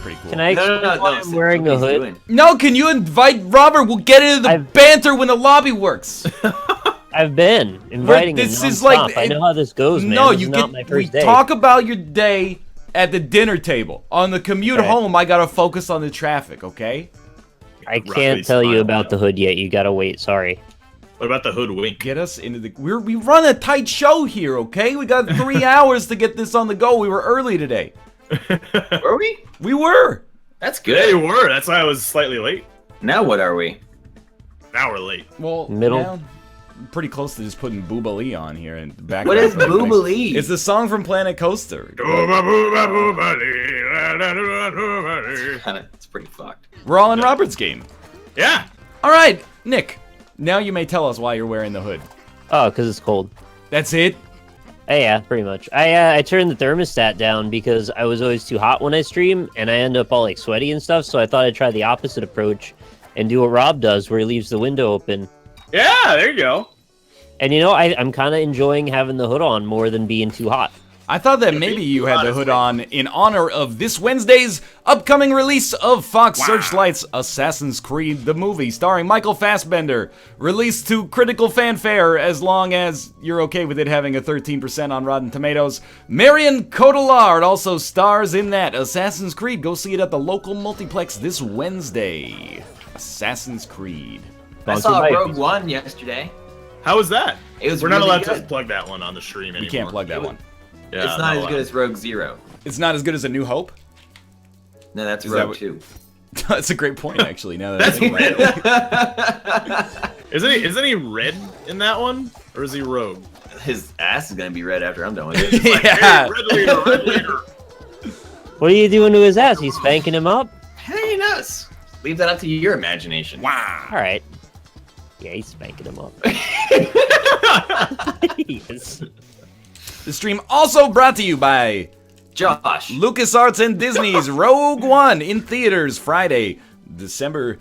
pretty cool. Can I explain why I'm wearing the hood? No, can you invite Robert? We'll get into the banter when the lobby works. I've been inviting him nonstop. I know how this goes, man. No, this is not my first day. Talk about your day at the dinner table. On the commute home, I gotta focus on the traffic, okay? I can't tell you about the hood yet. You gotta wait. Sorry. What about the hoodwink? Get us into the... We run a tight show here, okay? We got 3 hours to get this on the go. We were early today. Were we? We were. That's good. Yeah, you were. That's why I was slightly late. Now what are we? Now we're late. Well, middle. Pretty close to just putting Boobalee on here in the background. What is Boobalee? It's the song from Planet Coaster. It's pretty fucked. We're all in Robert's game. Yeah. All right, Nick. Now you may tell us why you're wearing the hood. Oh, because it's cold. That's it? Yeah, pretty much. I turned the thermostat down because I was always too hot when I stream, and I end up all like sweaty and stuff. So I thought I'd try the opposite approach and do what Rob does, where he leaves the window open. Yeah, there you go. And you know, I'm kind of enjoying having the hood on more than being too hot. I thought that maybe you had the hood on in honor of this Wednesday's upcoming release of Fox Searchlight's Assassin's Creed, the movie, starring Michael Fassbender, released to critical fanfare as long as you're okay with it having a 13% on Rotten Tomatoes. Marion Cotillard also stars in that. Assassin's Creed, go see it at the local multiplex this Wednesday. Assassin's Creed. I saw Rogue One yesterday. How was that? It was We're not really allowed good. to plug that one on the stream anymore. You can't plug that one. Yeah, it's not as good as Rogue Zero. It's not as good as A New Hope? No, that's Rogue 2. That's a great point, actually. Now that I think about it. Isn't he red in that one, or is he rogue? His ass is gonna be red after I'm done with it. Like, hey, red leader, red leader. What are you doing to his ass? He's spanking him up? Hey, knows. Leave that up to your imagination. Wow. All right. Yeah, he's spanking him up. Yes. The stream also brought to you by Josh. LucasArts and Disney's Rogue One in theaters Friday, December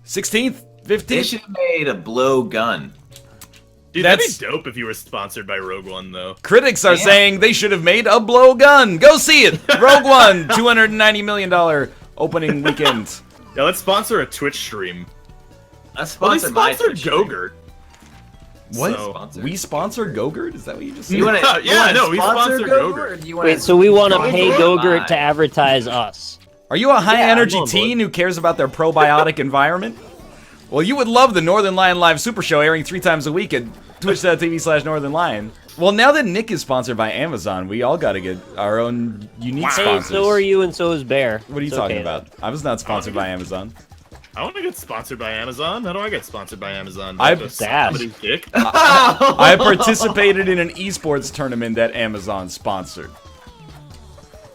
16th, 15th. They should have made a blow gun. Dude, that'd be dope if you were sponsored by Rogue One, though. Critics are saying they should have made a blow gun. Go see it. Rogue One, $290 million opening weekend. Yeah, let's sponsor a Twitch stream. Let's sponsor my Twitch stream. Gogurt. What? So, we sponsor Gogurt? Is that what you just said? You wanna, yeah, no, we sponsor sponsor Gogurt. Wait, so we want to pay Gogurt to advertise us? Are you a high-energy I'm on teen who cares about their probiotic environment? Well, you would love the Northern Lion Live Super Show airing 3 times a week at twitch.tv/Northern Lion. Well, now that Nick is sponsored by Amazon, we all got to get our own unique sponsors. Hey, so are you, and so is Bear. What are you talking about? I was not sponsored by Amazon. I want to get sponsored by Amazon. How do I get sponsored by Amazon? I participated in an esports tournament that Amazon sponsored.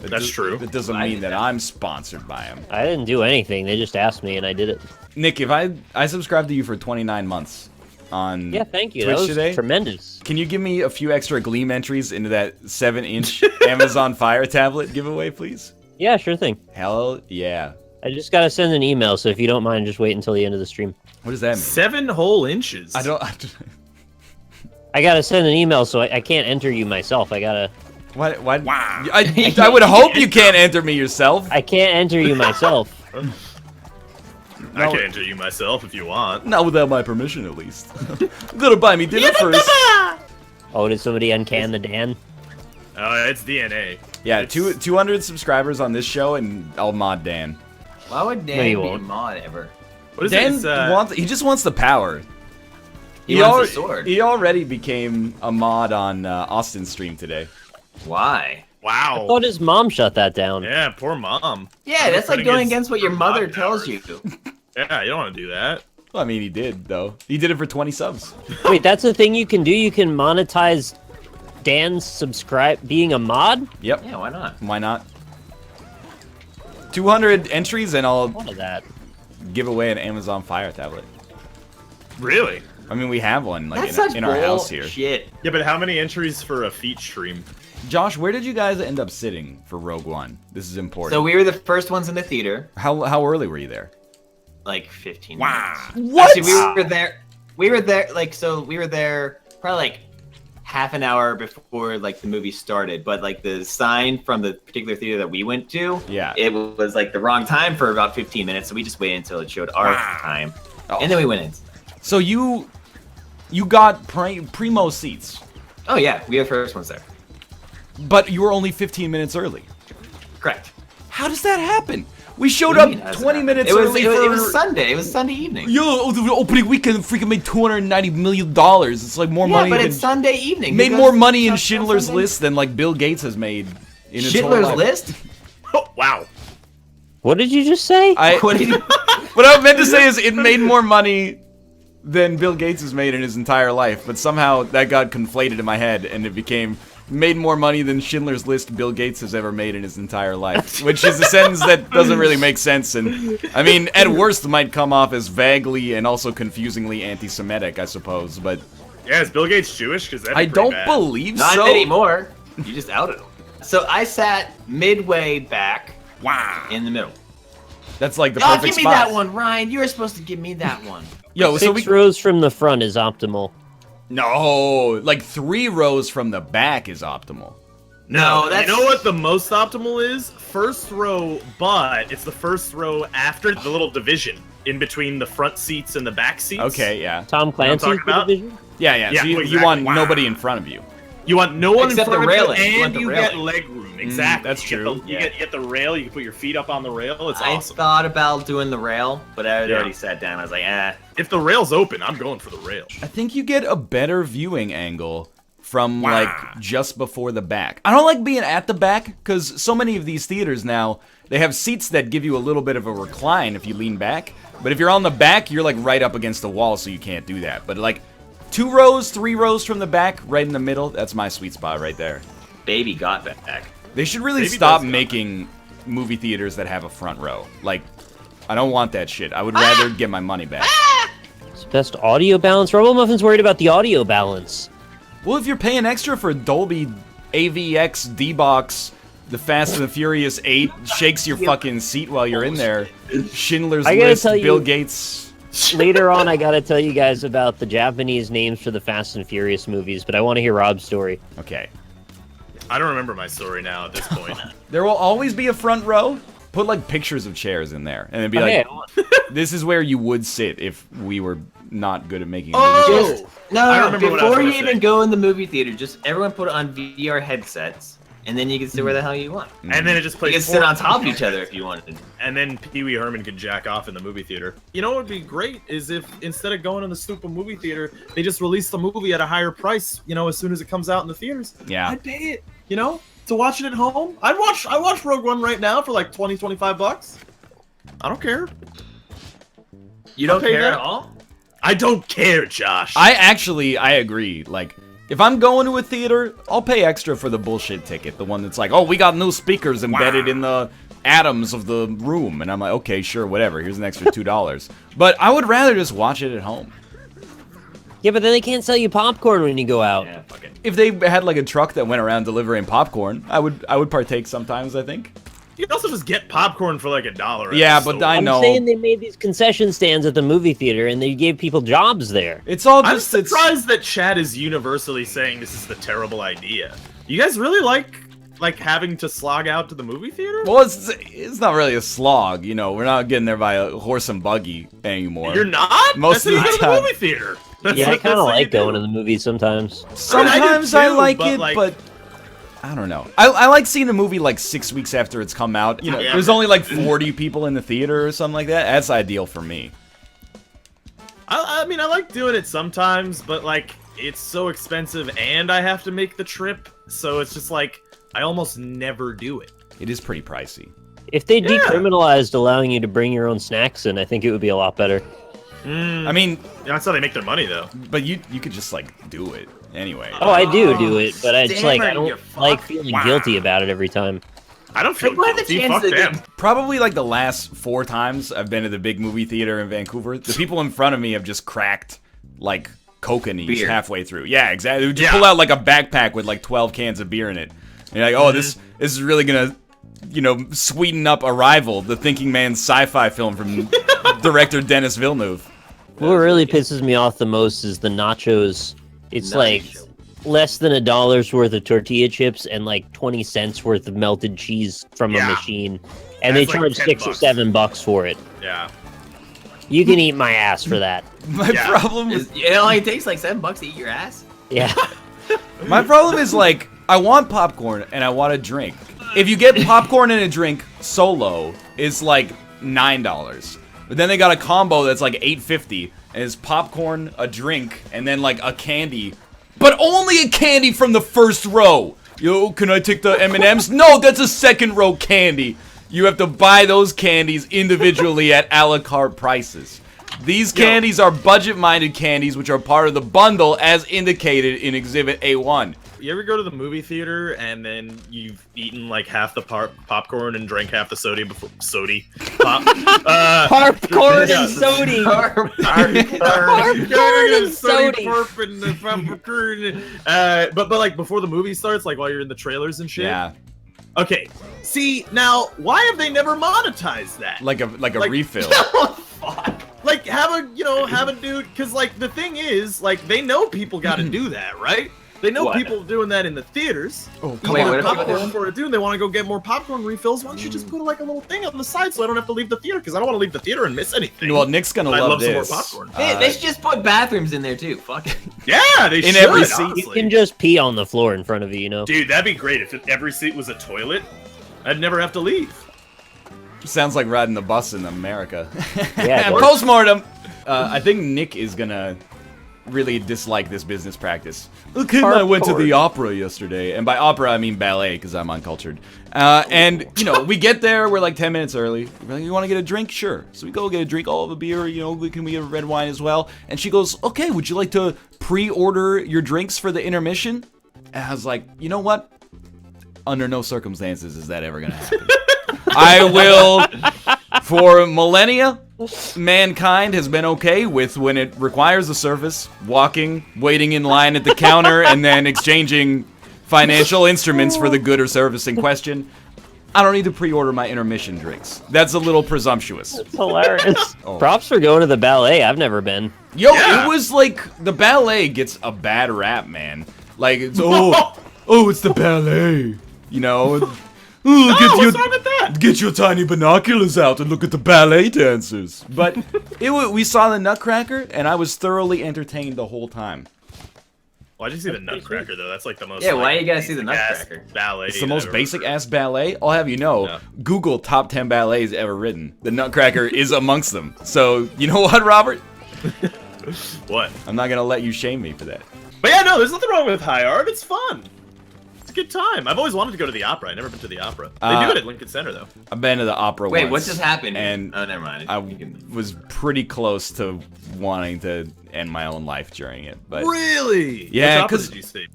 That's true. That doesn't mean that I'm sponsored by them. I didn't do anything. They just asked me, and I did it. Nick, if I subscribed to you for 29 months on thank you. Twitch that was today, tremendous. Can you give me a few extra Gleam entries into that 7-inch Amazon Fire tablet giveaway, please? Yeah, sure thing. Hell yeah. I just gotta send an email, so if you don't mind, just wait until the end of the stream. What does that mean? 7 whole inches. I gotta send an email, so I can't enter you myself. I gotta... Why? Wow. I would hope you can't enter me yourself. I can't enter you myself. I can enter you myself if you want. Not without my permission, at least. Gotta buy me dinner first. Oh, did somebody uncan the Dan? Oh, it's DNA. Yeah, 200 subscribers on this show, and I'll mod Dan. Why would Dan be a mod ever? What is Dan it? he just wants the power. He wants a sword. He already became a mod on Austin's stream today. Why? Wow. I thought his mom shut that down. Yeah, poor mom. Yeah, that's like going against what your mother tells you. Yeah, you don't want to do that. Well, I mean, he did, though. He did it for 20 subs. Wait, that's a thing you can do? You can monetize Dan's being a mod? Yep. Yeah, why not? Why not? 200 entries, and I'll give away an Amazon Fire tablet. Really? I mean, we have one like That's in our house here. Shit. Yeah, but how many entries for a feat stream? Josh, where did you guys end up sitting for Rogue One? This is important. So we were the first ones in the theater. How early were you there? Like 15 Wow. minutes. What? Actually, we were there. We were there. Like, so we were there probably like half an hour before like the movie started, but like the sign from the particular theater that we went to, it was like the wrong time for about 15 minutes, so we just waited until it showed our time, and then we went in. So you got primo seats. Oh yeah, we have first ones there. But you were only 15 minutes early. Correct. How does that happen? We showed up 20 minutes early. It was Sunday. It was Sunday evening. Yo, the opening weekend freaking made $290 million. It's like more money. Yeah, but it's Sunday evening. Made more money in Schindler's List than like Bill Gates has made in his whole life. Schindler's List? Oh, wow. What did you just say? What I meant to say is it made more money than Bill Gates has made in his entire life, but somehow that got conflated in my head and it became made more money than Schindler's List Bill Gates has ever made in his entire life, which is a sentence that doesn't really make sense, and I mean, at worst might come off as vaguely and also confusingly anti-Semitic, I suppose, but... Yeah, is Bill Gates Jewish? Because I don't believe so. Not anymore. You just outed him. So I sat midway back in the middle. That's like the perfect give me spot. that one, Ryan. You were supposed to give me that one. Yo, so 6 rows from the front is optimal. No, like 3 rows from the back is optimal. No, that's... You know what the most optimal is? First row, but it's the first row after the little division in between the front seats and the back seats. Okay, yeah. Tom Clancy's division? Yeah. So you want nobody in front of you. You want no one Except in front the railing. of you, and you you get leg room. Exactly. That's true. You get the rail. You can put your feet up on the rail. It's awesome. I thought about doing the rail, but I had already sat down. I was like, If the rail's open, I'm going for the rail. I think you get a better viewing angle from like just before the back. I don't like being at the back because so many of these theaters now, they have seats that give you a little bit of a recline if you lean back. But if you're on the back, you're like right up against the wall, so you can't do that. But like 2 rows, 3 rows from the back, right in the middle, that's my sweet spot right there. Baby got back. They should really stop making movie theaters that have a front row. Like, I don't want that shit. I would rather get my money back. It's best audio balance. Rebel Muffin's worried about the audio balance. Well, if you're paying extra for Dolby AVX D-Box, the Fast and the Furious 8 shakes your fucking seat while you're in there, Schindler's List, Bill Gates... Later on, I gotta tell you guys about the Japanese names for the Fast and Furious movies, but I want to hear Rob's story. Okay. I don't remember my story now at this point. There will always be a front row. Put like pictures of chairs in there, and it'd be like, this is where you would sit if we were not good at making. No, before you even go in the movie theater, just everyone put on VR headsets, and then you can sit where the hell you want. And then it just plays. You can sit on top of each other if you wanted. And then Pee Wee Herman could jack off in the movie theater. You know what would be great is if instead of going in the stupid movie theater, they just release the movie at a higher price. You know, as soon as it comes out in the theaters. Yeah. I'd pay it. You know, to watch it at home. I watch Rogue One right now for like $20-25. I don't care. You don't care at all? I don't care, Josh. I agree. Like, if I'm going to a theater, I'll pay extra for the bullshit ticket. The one that's like, oh, we got new speakers embedded in the atoms of the room. And I'm like, okay, sure, whatever. Here's an extra $2. But I would rather just watch it at home. Yeah, but then they can't sell you popcorn when you go out. Yeah, fuck it. If they had like a truck that went around delivering popcorn, I would partake sometimes, I think. You can also just get popcorn for like $1. Yeah, but I know. I'm saying they made these concession stands at the movie theater and they gave people jobs there. It's all just. I'm surprised that Chad is universally saying this is the terrible idea. You guys really like having to slog out to the movie theater? Well, it's not really a slog, you know. We're not getting there by a horse and buggy anymore. You're not? Most of the That's time. The movie theater. Yeah, I kind of like going to the movies sometimes. Sometimes I like it, but I don't know. I like seeing a movie like 6 weeks after it's come out. You know, there's only like 40 people in the theater or something like that. That's ideal for me. I mean, I like doing it sometimes, but like it's so expensive and I have to make the trip, so it's just like I almost never do it. It is pretty pricey. If they decriminalized allowing you to bring your own snacks in, I think it would be a lot better. I mean, that's how they make their money, though. But you could just like do it anyway. Oh, I do it, but I just like I don't like feeling guilty about it every time. I don't feel guilty. Fuck them. Probably like the last 4 times I've been to the big movie theater in Vancouver, the people in front of me have just cracked like Coca-Cola halfway through. Yeah, exactly. They just pull out like a backpack with like 12 cans of beer in it. And you're like, oh, this is really gonna, you know, sweeten up Arrival, the thinking man's sci-fi film from director Denis Villeneuve. What really pisses me off the most is the nachos. It's like less than $1's worth of tortilla chips and like 20 cents worth of melted cheese from a machine, and they charge like $6 or $7 for it. Yeah. You can eat my ass for that. My problem is it only takes like $7 to eat your ass. Yeah. My problem is like I want popcorn and I want a drink. If you get popcorn and a drink solo, it's like $9. But then they got a combo that's like $8.50, and it's popcorn, a drink, and then like a candy. But only a candy from the first row. Yo, can I take the M&Ms? No, that's a second row candy. You have to buy those candies individually at a la carte prices. These candies are budget-minded candies, which are part of the bundle as indicated in Exhibit A1. You ever go to the movie theater and then you've eaten like half the popcorn and drank half the soda before Popcorn and soda. But like before the movie starts, like while you're in the trailers and shit. Yeah. Okay. See, now why have they never monetized that? Like a refill. Fuck. Like have a dude, because like the thing is, like they know people got to do that, right? They know people doing that in the theaters. Oh, come on. Popcorn before it do, and they want to go get more popcorn refills. Why don't you just put like a little thing on the side so I don't have to leave the theater? Because I don't want to leave the theater and miss anything. Well, Nick's gonna love this. Some more popcorn. They should just put bathrooms in there too. Fuck it. Yeah, they should. In every seat. Honestly. You can just pee on the floor in front of you, you know? Dude, that'd be great if every seat was a toilet. I'd never have to leave. Sounds like riding the bus in America. Yeah. Postmortem. I think Nick is gonna really dislike this business practice. Look, I went to the opera yesterday, and by opera I mean ballet because I'm uncultured. And you know, we get there, we're like 10 minutes early. We're like, you want to get a drink? Sure. So we go get a drink, all of a beer. You know, can we get a red wine as well? And she goes, okay. Would you like to pre-order your drinks for the intermission? And I was like, you know what? Under no circumstances is that ever gonna happen. I will, for millennia, mankind has been okay with when it requires a service, walking, waiting in line at the counter, and then exchanging financial instruments for the good or service in question. I don't need to pre-order my intermission drinks. That's a little presumptuous. It's hilarious. Props for going to the ballet. I've never been. Yo, it was like, the ballet gets a bad rap, man. Like, it's, it's the ballet. You know? Get your tiny binoculars out and look at the ballet dancers. But we saw the Nutcracker, and I was thoroughly entertained the whole time. Why'd you see the Nutcracker though? That's like the most. Yeah, why you gotta see the Nutcracker? Ballet. It's the most basic ass ballet. I'll have you know, Google top 10 ballets ever written. The Nutcracker is amongst them. So you know what, Robert? What? I'm not gonna let you shame me for that. But yeah, no, there's nothing wrong with high art. It's fun. It's a good time. I've always wanted to go to the opera. I've never been to the opera. They do it at Lincoln Center, though. I've been to the opera once. Wait, what just happened? And oh, never mind. I was pretty close to wanting to end my own life during it. But really? Yeah, because did you see?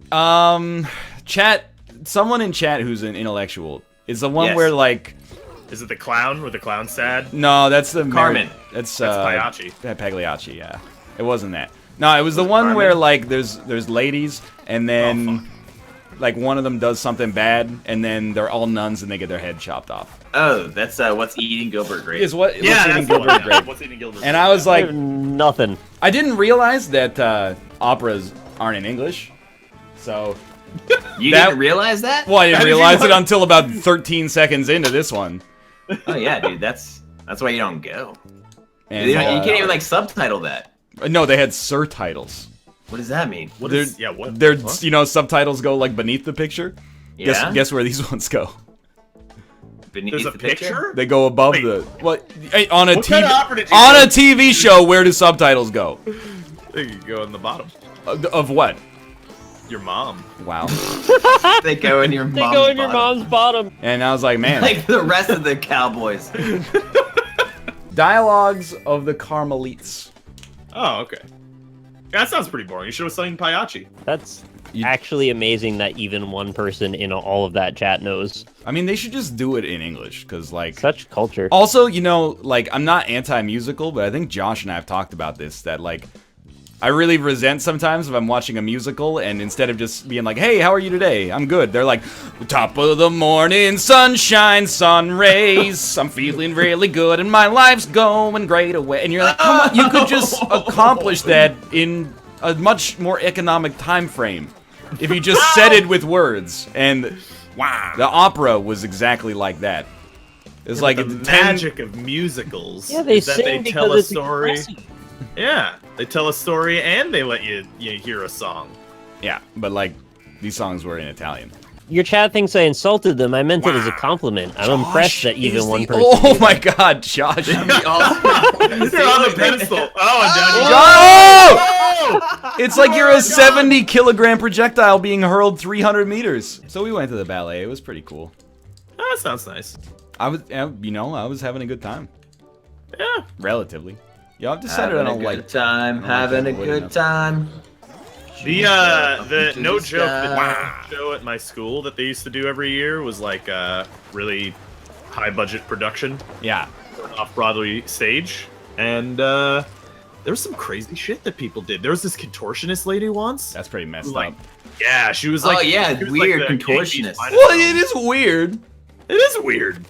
Someone in chat who's an intellectual is the one where like. Is it the clown with the clown sad? No, that's the Carmen. That's Pagliacci. Pagliacci, yeah. It wasn't that. No, it was the one Carmen? where like there's ladies and then like one of them does something bad and then they're all nuns and they get their head chopped off. Oh, that's What's Eating Gilbert Grape. What's Eating Gilbert Grape. What's Eating Gilbert Grape. And I was like, nothing. I didn't realize that operas aren't in English. So you didn't realize that? Well, I didn't realize it until about 13 seconds into this one. Oh yeah, dude, that's why you don't go. And, you can't even like subtitle that. No, they had surtitles. What does that mean? What? You know, subtitles go like beneath the picture. Yeah. Guess where these ones go? Beneath the picture? They go above the what? On a kind of opera did you on go? a TV show. Where do subtitles go? They go in the bottom. Of what? Your mom. Wow. They go in your mom's They go in your mom's bottom. And I was like, man. Like the rest of the cowboys. Dialogues of the Carmelites. Oh, okay. That sounds pretty boring. You should have sung Pagliacci. That's actually amazing that even one person in all of that chat knows. I mean, they should just do it in English, because, like... Such culture. Also, you know, like, I'm not anti-musical, but I think Josh and I have talked about this, that, like, I really resent sometimes if I'm watching a musical, and instead of just being like, hey, how are you today? I'm good. They're like, top of the morning, sunshine, sun rays. I'm feeling really good, and my life's going great away. And you're like, come on, you could just accomplish that in a much more economic time frame. if you just said it with words. And the opera was exactly like that. It's like the magic of musicals. Yeah, they is that sing they tell a because it's story. impressive. Yeah, they tell a story and they let you hear a song. Yeah, but like these songs were in Italian. Your chat thinks I insulted them. I meant it as a compliment. I'm impressed that even one person. Oh my God, Josh! They're on the pedestal. Oh, and down you Oh! go. It's like you're a 70-kilogram projectile being hurled 300 meters. So we went to the ballet. It was pretty cool. Oh, that sounds nice. I was, I was having a good time. Yeah. Relatively. Yeah, I've decided I don't like time. Having a good time. The no joke the show at my school that they used to do every year was like a really high budget production. Yeah. Off Broadway stage, and there was some crazy shit that people did. There was this contortionist lady once. That's pretty messed like, up. yeah, she was like, oh yeah, she was weird like the contortionist. Well, it is weird. It is weird.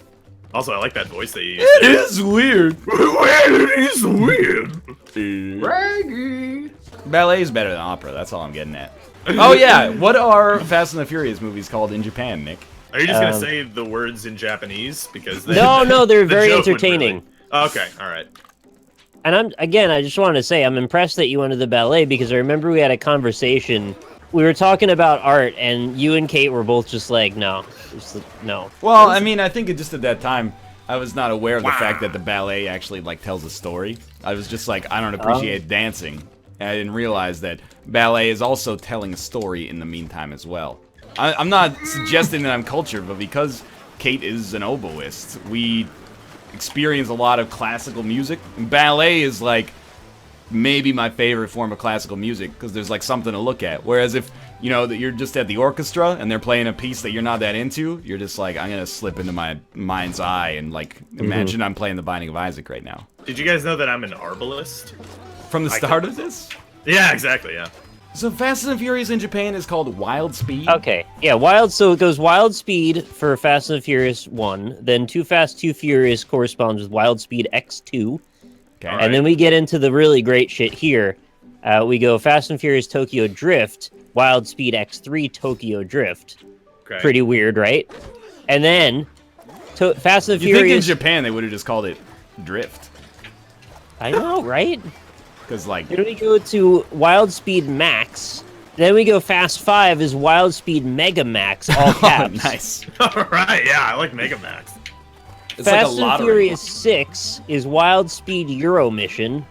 Also, I like that voice they use. It is weird. It is weird. Raggy. Ballet is better than opera. That's all I'm getting at. Oh yeah, what are Fast and the Furious movies called in Japan, Nick? Are you just gonna say the words in Japanese because No, they're the very joke would entertaining. really- Okay, all right. And I just want to say I'm impressed that you went to the ballet because I remember we had a conversation. We were talking about art, and you and Kate were both just like, no, no. Well, I mean, I think just at that time, I was not aware of the fact that the ballet actually like tells a story. I was just like, I don't appreciate dancing. And I didn't realize that ballet is also telling a story in the meantime as well. I'm not suggesting that I'm cultured, but because Kate is an oboist, we experience a lot of classical music. And ballet is like maybe my favorite form of classical music because there's like something to look at. Whereas if you know that you're just at the orchestra and they're playing a piece that you're not that into, you're just like, I'm gonna slip into my mind's eye and like imagine I'm playing The Binding of Isaac right now. Did you guys know that I'm an arbalist? From the start of this? Yeah, exactly. Yeah. So Fast and the Furious in Japan is called Wild Speed? Okay, yeah, so it goes Wild Speed for Fast and the Furious 1, then Too Fast, Too Furious corresponds with Wild Speed X2, Okay. and then we get into the really great shit here. We go Fast and Furious Tokyo Drift, Wild Speed X3 Tokyo Drift. Okay. Pretty weird, right? And then Fast and You think in Furious... Japan they would have just called it Drift? I know, right? Because like... Then we go to Wild Speed Max. Then we go Fast 5 is Wild Speed Mega Max, all caps. Oh, nice. All right. Yeah, I like Mega Max. It's like a Fast and lottery. Furious 6 is Wild Speed Euro Mission.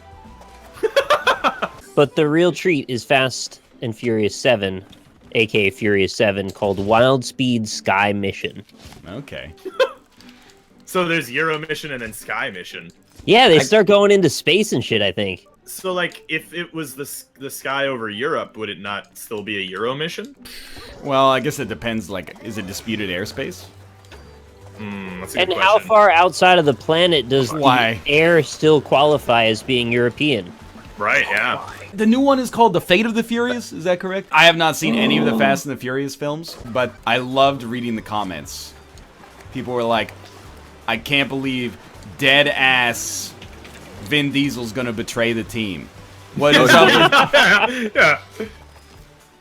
But the real treat is Fast and Furious 7, aka Furious 7, called Wild Speed Sky Mission. Okay. So there's Euro Mission and then Sky Mission. Yeah, they start going into space and shit, I think. So, like, if it was the sky over Europe, would it not still be a Euro mission? Well, I guess it depends, like, is it disputed airspace? That's a And good how question. far outside of the planet does Why? the air still qualify as being European? Right, yeah. The new one is called The Fate of the Furious, is that correct? I have not seen any of the Fast and the Furious films, but I loved reading the comments. People were like, I can't believe dead ass Vin Diesel's gonna betray the team. What is up? Yeah.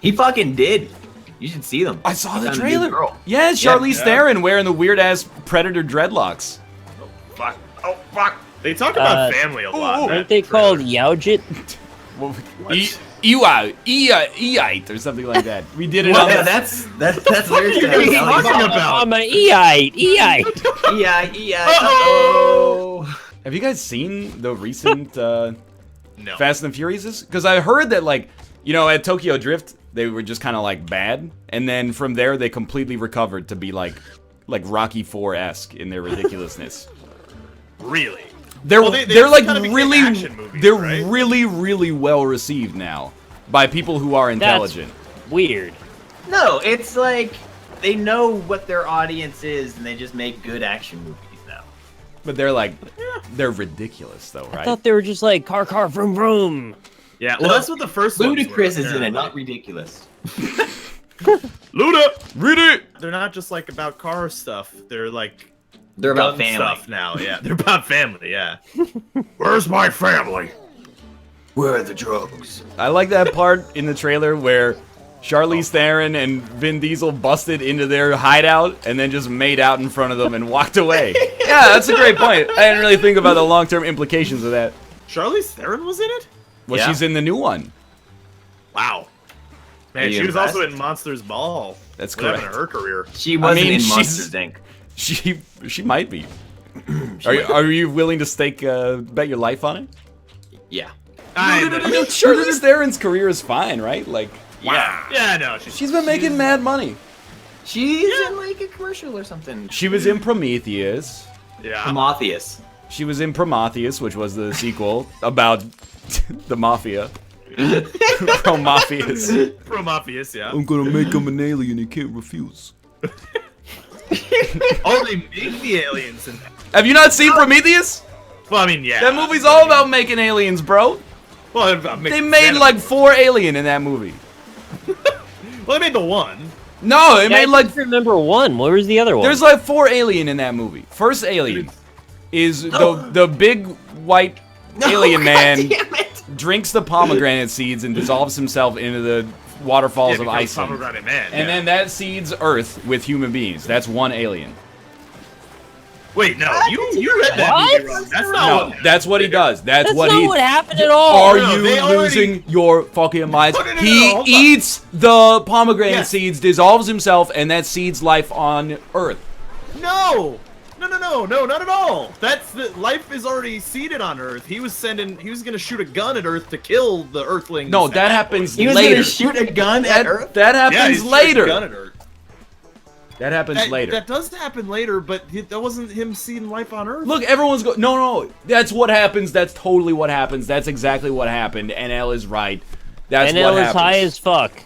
He fucking did. You should see them. I saw He the found a new trailer. girl. Yeah, Charlize Yeah. Theron wearing the weird ass Predator dreadlocks. Fuck. Oh, fuck. They talk about family a lot. in Aren't that they trailer. called Yaojit? Eite or something like that. We did it Well, on yeah, the... that's weird. What are you talking about? I'm a Eite. Oh. Have you guys seen the recent No. Fast and the Furiouses? Because I heard that, like, you know, at Tokyo Drift, they were just kind of, like, bad. And then from there, they completely recovered to be, like Rocky 4-esque in their ridiculousness. Really? They're, Well, they they're like, kinda became really... action movies, they're right? really, really well received now by people who are intelligent. Weird. No, it's like they know what their audience is, and they just make good action movies now. But they're, like... They're ridiculous, though, I right? thought they were just like car, vroom, vroom. Yeah, well, that's what the first ones were, Ludacris is in it, apparently. not ridiculous. Luda! Read it! They're not just, like, about car stuff. They're, like... They're about gun family. stuff now, yeah. They're about family, yeah. Where's my family? Where are the drugs? I like that part in the trailer where Charlize Theron and Vin Diesel busted into their hideout and then just made out in front of them and walked away. Yeah, that's a great point. I didn't really think about the long-term implications of that. Charlize Theron was in it? Well, she's in the new one. Wow. Man, she was also in Monsters Ball. That's correct. correct. Her career. She wasn't in Monsters, Inc. She might be. Are you willing to stake bet your life on it? Yeah. I mean, Charlize Theron's career is fine, right? Like, wow. Yeah, no. She's been making mad money. She's in like a commercial or something. She was in Prometheus. Yeah. Prometheus. She was in Prometheus, which was the sequel about the mafia. Prometheus. Prometheus, yeah. I'm gonna make him an alien he can't refuse. Oh, they make the aliens in that. Have you not seen Prometheus? Well, I mean, yeah. That movie's all about making aliens, bro. Well, they made like 4 alien in that movie. Well, they made the one. No, they made like. I remember one. Where was the other one? There's like 4 alien in that movie. First alien is the big white alien man drinks the pomegranate seeds and dissolves himself into the waterfalls of Iceland. And then that seeds Earth with human beings. That's one alien. Wait, no, you read that movie wrong. That's not what that's what he does. That's not what happened at all. Are you losing your fucking minds? He eats the pomegranate seeds, dissolves himself, and that seeds life on Earth. No, not at all. That's the life is already seeded on Earth. He was gonna shoot a gun at Earth to kill the Earthlings. No, that happens later. He was gonna shoot a gun at Earth? That happens later. A gun at Earth. That happens later. That does happen later, but that wasn't him seeing life on Earth. Look, everyone's going, no, that's what happens. That's totally what happens. That's exactly what happened. NL is right. That's NL what happens. is high as fuck.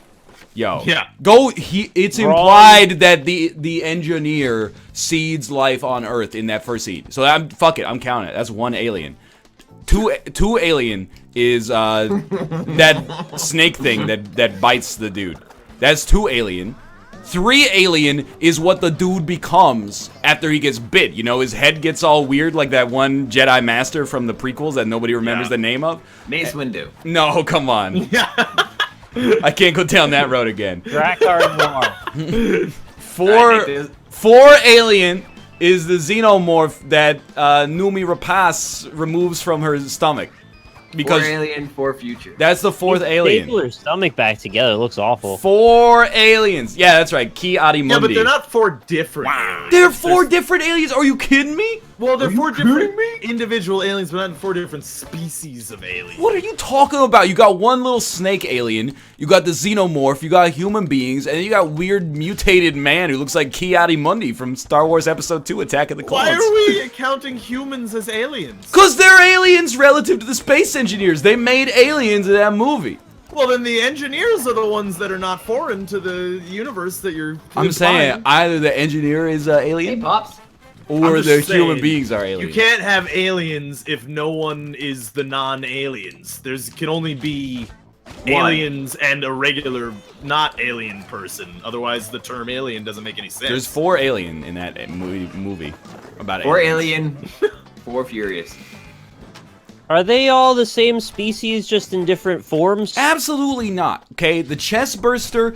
Yo. Yeah. It's implied that the engineer seeds life on Earth in that first seed. So fuck it, I'm counting it. That's 1 alien. Two alien is that snake thing that bites the dude. That's 2 alien. 3 alien is what the dude becomes after he gets bit. You know, his head gets all weird like that one Jedi Master from the prequels that nobody remembers the name of. Mace Windu. No, come on. I can't go down that road again. Drakkar 4 alien is the xenomorph that Numi Rapace removes from her stomach. Because 4 alien, 4 future. That's the 4th alien. Staple her stomach back together. It looks awful. 4 aliens. Yeah, that's right. Ki Adi Mundi. Yeah, but they're not 4 different aliens. They're 4 different aliens. Are you kidding me? Well, they're 4 different individual aliens, but not 4 different species of aliens. What are you talking about? You got one little snake alien, you got the xenomorph, you got human beings, and then you got weird mutated man who looks like Ki Adi Mundi from Star Wars Episode 2, Attack of the Clones. Why are we counting humans as aliens? Because they're aliens relative to the space engineers. They made aliens in that movie. Well, then the engineers are the ones that are not foreign to the universe that you're I'm saying either the engineer is alien. Hey, Pops. Or the human beings are aliens. You can't have aliens if no one is the non-aliens. Can only be aliens and a regular not alien person. Otherwise, the term alien doesn't make any sense. There's 4 alien in that movie about 4 aliens. alien, 4 furious. Are they all the same species, just in different forms? Absolutely not. Okay, the chest burster,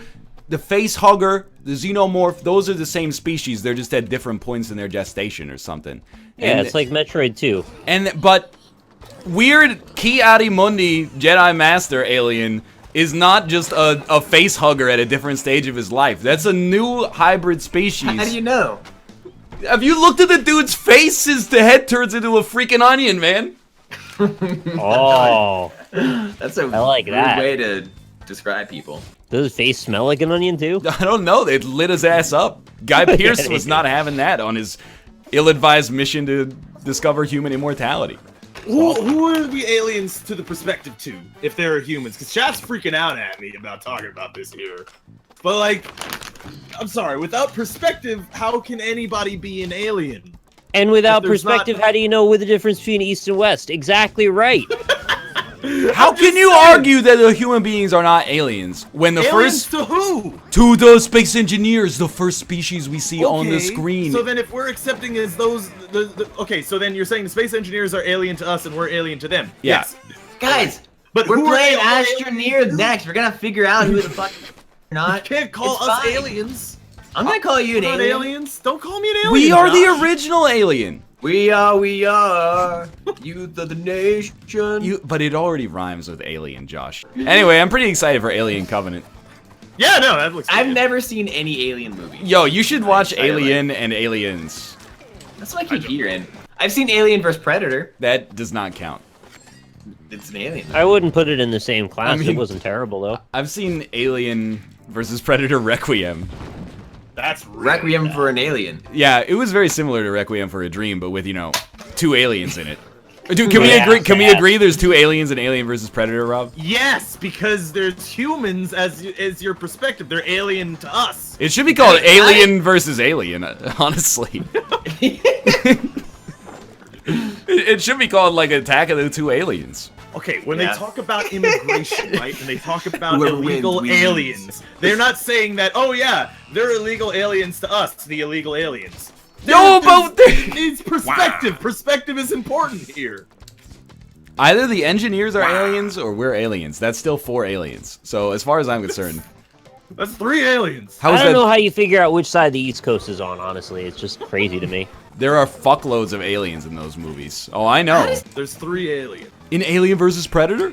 the face hugger, the xenomorph, those are the same species. They're just at different points in their gestation or something. Yeah, it's like Metroid 2. But weird Ki Adi Mundi Jedi Master alien is not just a face hugger at a different stage of his life. That's a new hybrid species. How do you know? Have you looked at the dude's face? The head turns into a freaking onion, man. Oh. That's a I like rude that. way to describe people. Does his face smell like an onion, too? I don't know. They lit his ass up. Guy Pearce was not having that on his ill-advised mission to discover human immortality. Who are the aliens to the perspective to, if they're humans? Because chat's freaking out at me about talking about this here. But, like, I'm sorry, without perspective, how can anybody be an alien? And without perspective, how do you know the difference between East and West? Exactly right. How can you argue that the human beings are not aliens when the aliens first to who? To the space engineers, the first species we see on the screen? So then, if we're accepting as those, okay, so then you're saying the space engineers are alien to us and we're alien to them? Yeah. Yes, guys. But we're who playing are Astroneer next. We're gonna figure out who the fuck. not. You can't call It's us fine. aliens. I'm gonna call you an We're not alien. aliens. Don't call me an alien. We are the Josh. original alien. We are youth of the nation. But it already rhymes with alien, Josh. Anyway, I'm pretty excited for Alien Covenant. Yeah, no, that looks. I've good. never seen any alien movie. Yo, you should watch excited. Alien and Aliens. That's what I keep hearing. I've seen Alien vs Predator. That does not count. It's an alien. I wouldn't put it in the same class. I mean- It wasn't terrible though. I've seen Alien versus Predator Requiem. That's really Requiem bad. for an alien. Yeah, it was very similar to Requiem for a Dream, but with, you know, 2 aliens in it. Dude, can we Yeah, agree? Can we yeah. agree? There's 2 aliens in Alien versus Predator, Rob. Yes, because there's humans as your perspective. They're alien to us. It should be called Alien versus Alien, honestly. It should be called like Attack of the 2 Aliens. Okay, when Yeah. they talk about immigration, right, and they talk about Whoever illegal wins, wins. aliens, they're not saying that, oh yeah, they're illegal aliens to us, the illegal aliens. No, but It's perspective. Perspective is important here. either the engineers are aliens or we're aliens. That's still 4 aliens. So as far as I'm concerned, That's 3 aliens. how I is don't that? know how you figure out which side the East Coast is on. Honestly, it's just crazy to me. There are fuckloads of aliens in those movies. Oh, I know. There's 3 aliens. In Alien versus Predator?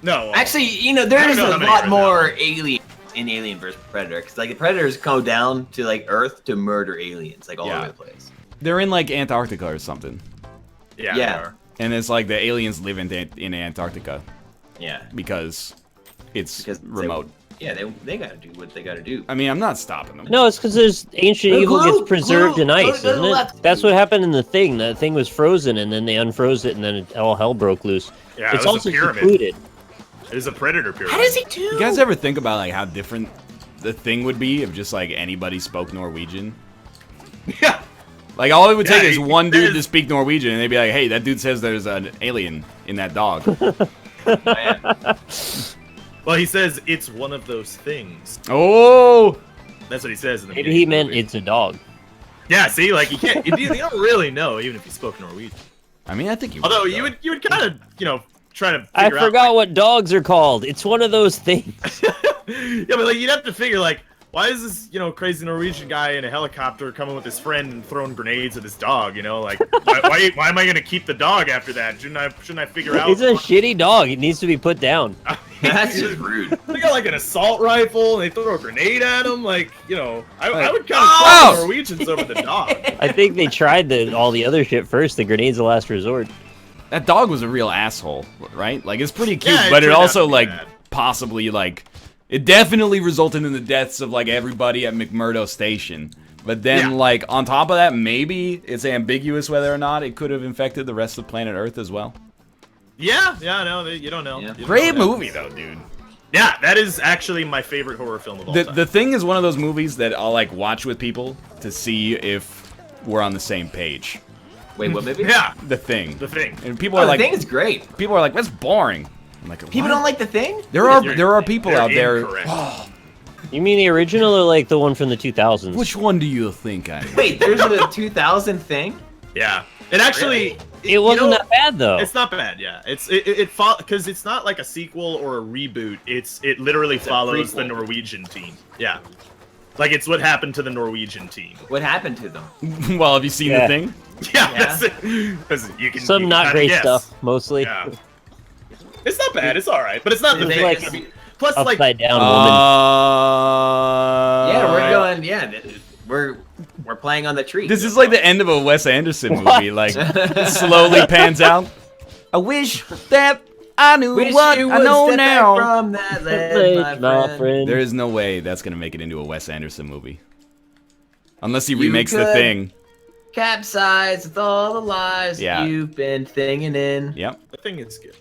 No. Actually, you know, there's know a how many lot are more alien in Alien vs Predator, because like the Predators go down to like Earth to murder aliens, like all Yeah. over the place. They're in like Antarctica or something. yeah. Yeah. They are. And it's like the aliens live in Antarctica Yeah. because it's Because remote. they gotta do what they gotta do. I mean, I'm not stopping them. No, it's because there's ancient The evil glue- gets preserved glue, in go ice, to the isn't it? left. That's what happened in the thing. That thing was frozen, and then they unfroze it, and then all hell broke loose. Yeah, it's it was a also pyramid. secluded. There's a predator pyramid. How does he do? You guys ever think about like how different the thing would be if just like anybody spoke Norwegian? Yeah. Like all it would take Yeah, is one dude to there's- speak Norwegian, and they'd be like, "Hey, that dude says there's an alien in that dog." Well, he says it's one of those things. Oh, That's what he says in the Maybe beginning he of the meant movie. it's a dog. Yeah, see, like you can't. You don't really know, even if you spoke Norwegian. I mean, I think you. Although would, you though. would kind of, try to. I Figure forgot what dogs are called. It's one of those things. Yeah, but like you'd have to figure like, why is this crazy Norwegian guy in a helicopter coming with his friend and throwing grenades at his dog? Like why am I gonna keep the dog after that? Shouldn't I figure out? It's a shitty dog. It needs to be put down. That's just rude. They got like an assault rifle and they throw a grenade at him. I would kind of Oh! call the Norwegians over the dog. I think they tried all the other shit first. The grenade's the last resort. That dog was a real asshole, right? Like it's pretty cute, Yeah, it but it turned out also to be like bad. possibly like it definitely resulted in the deaths of like everybody at McMurdo Station. But then Yeah. like on top of that, maybe it's ambiguous whether or not it could have infected the rest of planet Earth as well. Yeah, no, you don't know. Yeah. You don't Great know that. movie though, dude. Yeah, that is actually my favorite horror film of all time. The thing is one of those movies that I'll like watch with people to see if we're on the same page. Wait, what movie? Yeah, The Thing. The Thing. And people Oh, are the like thing is great. that's boring. I'm like, People what? don't like the thing. There are You're- people they're out there. incorrect. You mean the original or like the one from the 2000s? Which one do you think I am? Wait, there's a 2000 thing. Yeah, it actually. It wasn't that bad though. It's not bad, yeah. It's because it's not like a sequel or a reboot. It literally follows the prequel. Norwegian team. Yeah, like it's what happened to the Norwegian team. What happened to them? Well, have you seen Yeah. The Thing? Yeah, Yeah. that's it. 'Cause you can, Some you can not kinda great guess. stuff, mostly. Yeah, it's not bad. It's all right, but it's not the They thing. like- I mean, plus, like, Upside down woman. Yeah, we're right. going. Yeah, we're playing on the tree. This is like the end of a Wes Anderson movie. Like slowly pans out. I wish that I knew Wish what you I would know step back now. from that ledge, my friend. There is no way that's gonna make it into a Wes Anderson movie, unless he You remakes The could. Thing. Capsize with all the lies Yeah. you've been thinking in. Yep. the thing is good.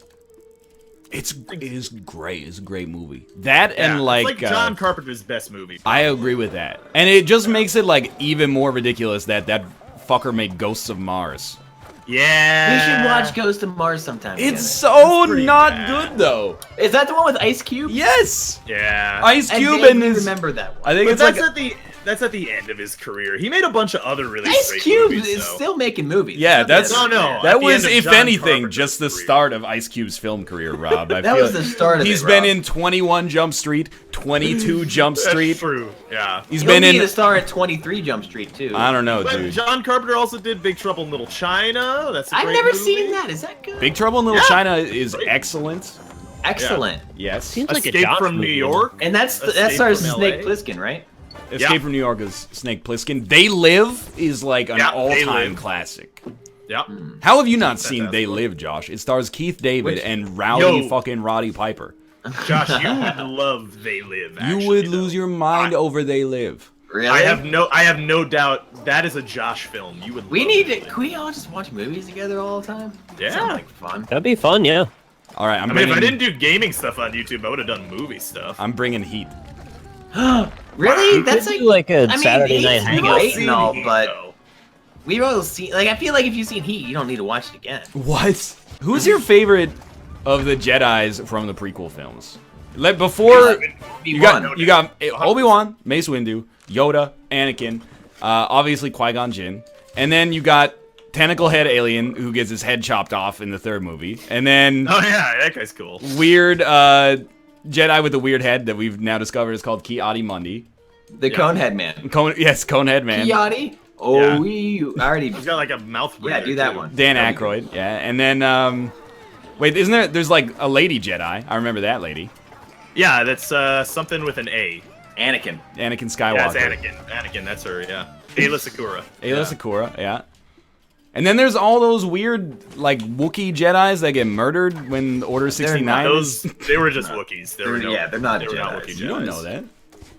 It is great. It's a great movie. That Yeah, and like, it's like John Carpenter's best movie. I agree with that, and it just makes it like even more ridiculous that that fucker made Ghosts of Mars. Yeah, We should watch Ghost of Mars sometime. It's together. so pretty not bad. good though. Is that the one with Ice Cube? Yes. Yeah, Ice I Cube vaguely and his. remember that one. I think but it's that's like at the that's at the end of his career. He made a bunch of other really Ice great Cube movies, is though. still making movies. Yeah, that's No, that was, at the end if of John anything, Carpenter's just the career. start of Ice Cube's film career, Rob. I That feel was the start of He's it, been Rob. in 21 Jump Street, 22 Jump Street. That's true. Yeah. He's He'll been be in. the star at 23 Jump Street too. I don't know, But dude. John Carpenter also did Big Trouble in Little China. That's a I've great never movie. seen that. Is that good? Big Trouble in Little Yeah. China is Great. excellent. Excellent. Yes. Seems like a Escape Josh from New movie. York. And that Escape stars from Snake LA. Plissken, right? Escape Yeah. from New York is Snake Plissken. They Live is like an Yeah, They all-time Live. classic. Yep. How have you not seen Fantastic. They Live, Josh? It stars Keith David Which- and rowdy Yo. fucking Roddy Piper. Josh, you would love They Live. Actually, You would though. lose your mind over They Live. Really? I have no doubt that is a Josh film. You would. We love need They to. Live. Can we all just watch movies together all the time? Yeah. Sounds like fun. That'd be fun, yeah. All right, I mean, if I didn't do gaming stuff on YouTube, I would have done movie stuff. I'm bringing Heat. Really? We That's could like do like a I mean, Saturday night Heat's hangout. great and all, Heat, but though. we've all seen. Like, I feel like if you've seen Heat, you don't need to watch it again. What? Who's your favorite of the Jedis from the prequel films? Before you got Obi-Wan, Mace Windu, Yoda, Anakin, obviously Qui-Gon Jinn, and then you got Tentacle Head Alien who gets his head chopped off in the third movie, and then Oh yeah, that guy's cool. weird Jedi with the weird head that we've now discovered is called Ki-Adi-Mundi. The Conehead Man. Conehead Man. Yachty. Oh, Yeah. we already. He's got like a mouth. Yeah, breather, do that too. one. Dan That'd be Aykroyd, yeah, and then wait, isn't there's like a lady Jedi? I remember that lady, Yeah, that's something with an A. good. Anakin. Anakin Yeah, it's Skywalker. Anakin. Anakin, that's her. Yeah. Ayla Sakura. Ayla Yeah. Sakura, yeah. And then there's all those weird, like, Wookiee Jedis that get murdered when Order 69 Those is... they were just Wookiees. They were Yeah, they're not they were not Jedis. Wookiee You don't Jedis. know that.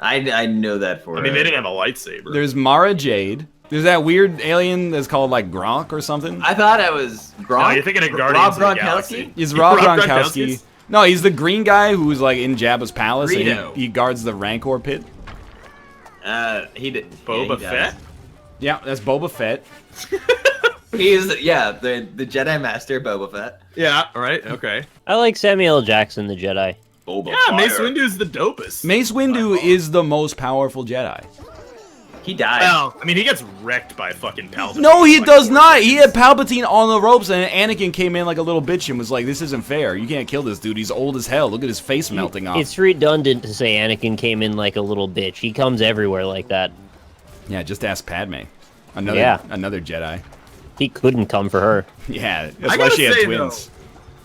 I know that for. I mean, they didn't have a lightsaber. There's Mara Jade. There's that weird alien that's called, like, Gronk or something. I thought I was Gronk. No, you're thinking of Rob Guardians of the Gronkowski? Galaxy. He's Rob Rob Gronkowski. Gronkowski's- No, he's the green guy who's, like, in Jabba's palace, Greedo. and he guards the Rancor pit. He did. Boba he Fett. Yeah, that's Boba Fett. He is, the Jedi Master, Boba Fett. Yeah. Right. Okay. I like Samuel L. Jackson, the Jedi. Boba Yeah, Mace Windu's the dopest. Mace Windu is the most powerful Jedi. He died. Well, I mean, he gets wrecked by fucking Palpatine. No, he like does 4 not. He had seconds. Palpatine on the ropes, and Anakin came in like a little bitch and was like, "This isn't fair. You can't kill this dude. He's old as hell. Look at his face melting off." It's redundant to say Anakin came in like a little bitch. He comes everywhere like that. Yeah, just ask Padme. Yeah. Another Jedi. He couldn't come for her. Yeah, that's I why gotta she had say, twins.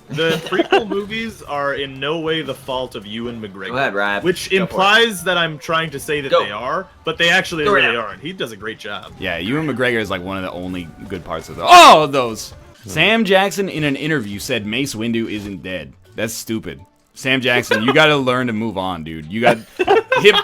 The prequel movies are in no way the fault of Ewan McGregor. Go ahead, Rab. Which Go for implies that I'm trying to say that Go. they are, but they actually Go right really now. aren't. He does a great job. Yeah, Ewan McGregor is like one of the only good parts of those. Oh, those. Sam Jackson in an interview said Mace Windu isn't dead. That's stupid. Sam Jackson, you got to learn to move on, dude. You got hip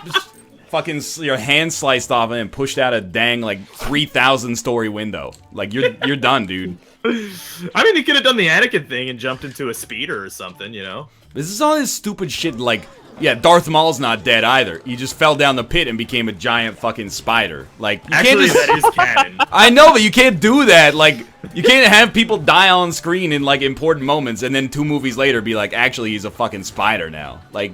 fucking your hand sliced off and pushed out a dang like 3,000 story window. Like you're done, dude. I mean, he could have done the Anakin thing and jumped into a speeder or something, you know? This is all this stupid shit like, yeah, Darth Maul's not dead either. He just fell down the pit and became a giant fucking spider. Like, you Actually, can't just... that is canon. I know, but you can't do that. Like, you can't have people die on screen in, like, important moments and then 2 movies later be like, actually, he's a fucking spider now. Like,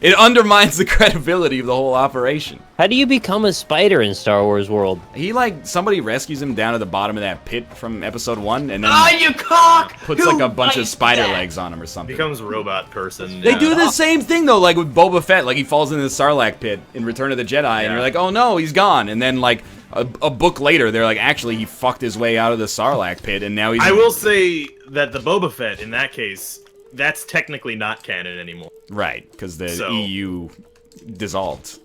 it undermines the credibility of the whole operation. How do you become a spider in Star Wars world? He, like, somebody rescues him down at the bottom of that pit from episode 1 and then Oh, you cock! puts, Who like, a bunch of likes spider that? legs on him or something. Becomes robot person. They yeah. do the same thing though, like with Boba Fett. Like he falls into the Sarlacc pit in Return of the Jedi, and you're like, oh no, he's gone. And then like a book later, they're like, actually, he fucked his way out of the Sarlacc pit, and now he's. I will say that the Boba Fett, in that case, that's technically not canon anymore. Right, because the So- EU dissolved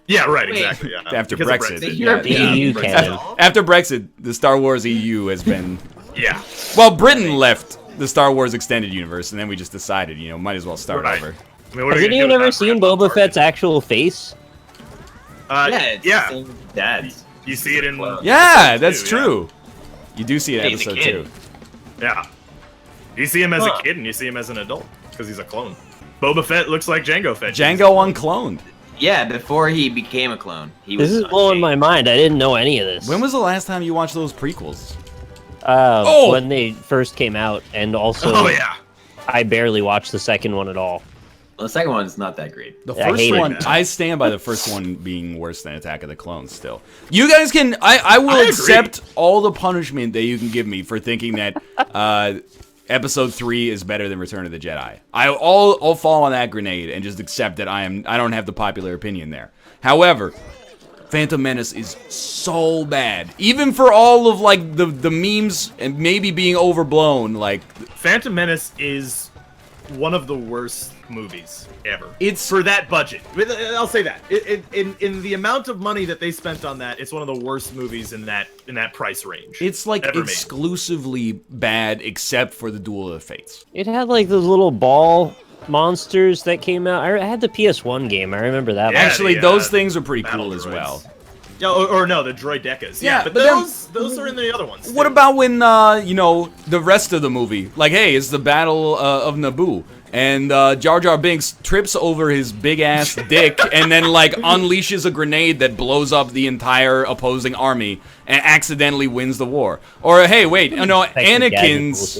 Yeah, right, Wait. exactly. Yeah. after Because of Brexit. The Yeah. European EU Brexit. canon. After Brexit, the Star Wars EU has been. Yeah. Well, Britain left the Star Wars extended universe, and then we just decided, might as well start Right. over. I mean, what are Has we gonna anyone do ever with that? seen We're gonna Boba Fett's actual face? Yeah, it's yeah. the same dads. You see it in. Yeah, that's too, yeah. true. You do see it in He's a episode kid. 2. Yeah. You see him as Huh. a kid and you see him as an adult because he's a clone. Boba Fett looks like Jango Fett. Django uncloned. Yeah, before he became a clone. He was This is a blowing kid. my mind. I didn't know any of this. When was the last time you watched those prequels? When they first came out, and also Oh yeah. I barely watched the second one at all. Well, the second one's not that great. The first one, I stand by the first one being worse than Attack of the Clones still. You guys can, I will accept all the punishment that you can give me for thinking that Episode 3 is better than Return of the Jedi. I'll fall on that grenade and just accept that I don't have the popular opinion there. However, Phantom Menace is so bad. Even for all of, like, the memes and maybe being overblown, like... Phantom Menace is one of the worst movies ever. It's for that budget. I'll say that. In the amount of money that they spent on that, it's one of the worst movies in that price range. It's like exclusively bad except for the Duel of the Fates. It had like those little ball monsters that came out. I had the PS1 game. I remember that. Yeah, actually, those things are pretty cool as well. Yeah, or no, the droidecas. Yeah, but those are in the other ones. What about when, you know, the rest of the movie? Like, hey, it's the Battle of Naboo. And Jar Jar Binks trips over his big-ass dick and then, like, unleashes a grenade that blows up the entire opposing army and accidentally wins the war. Or, hey, wait, no, Anakin's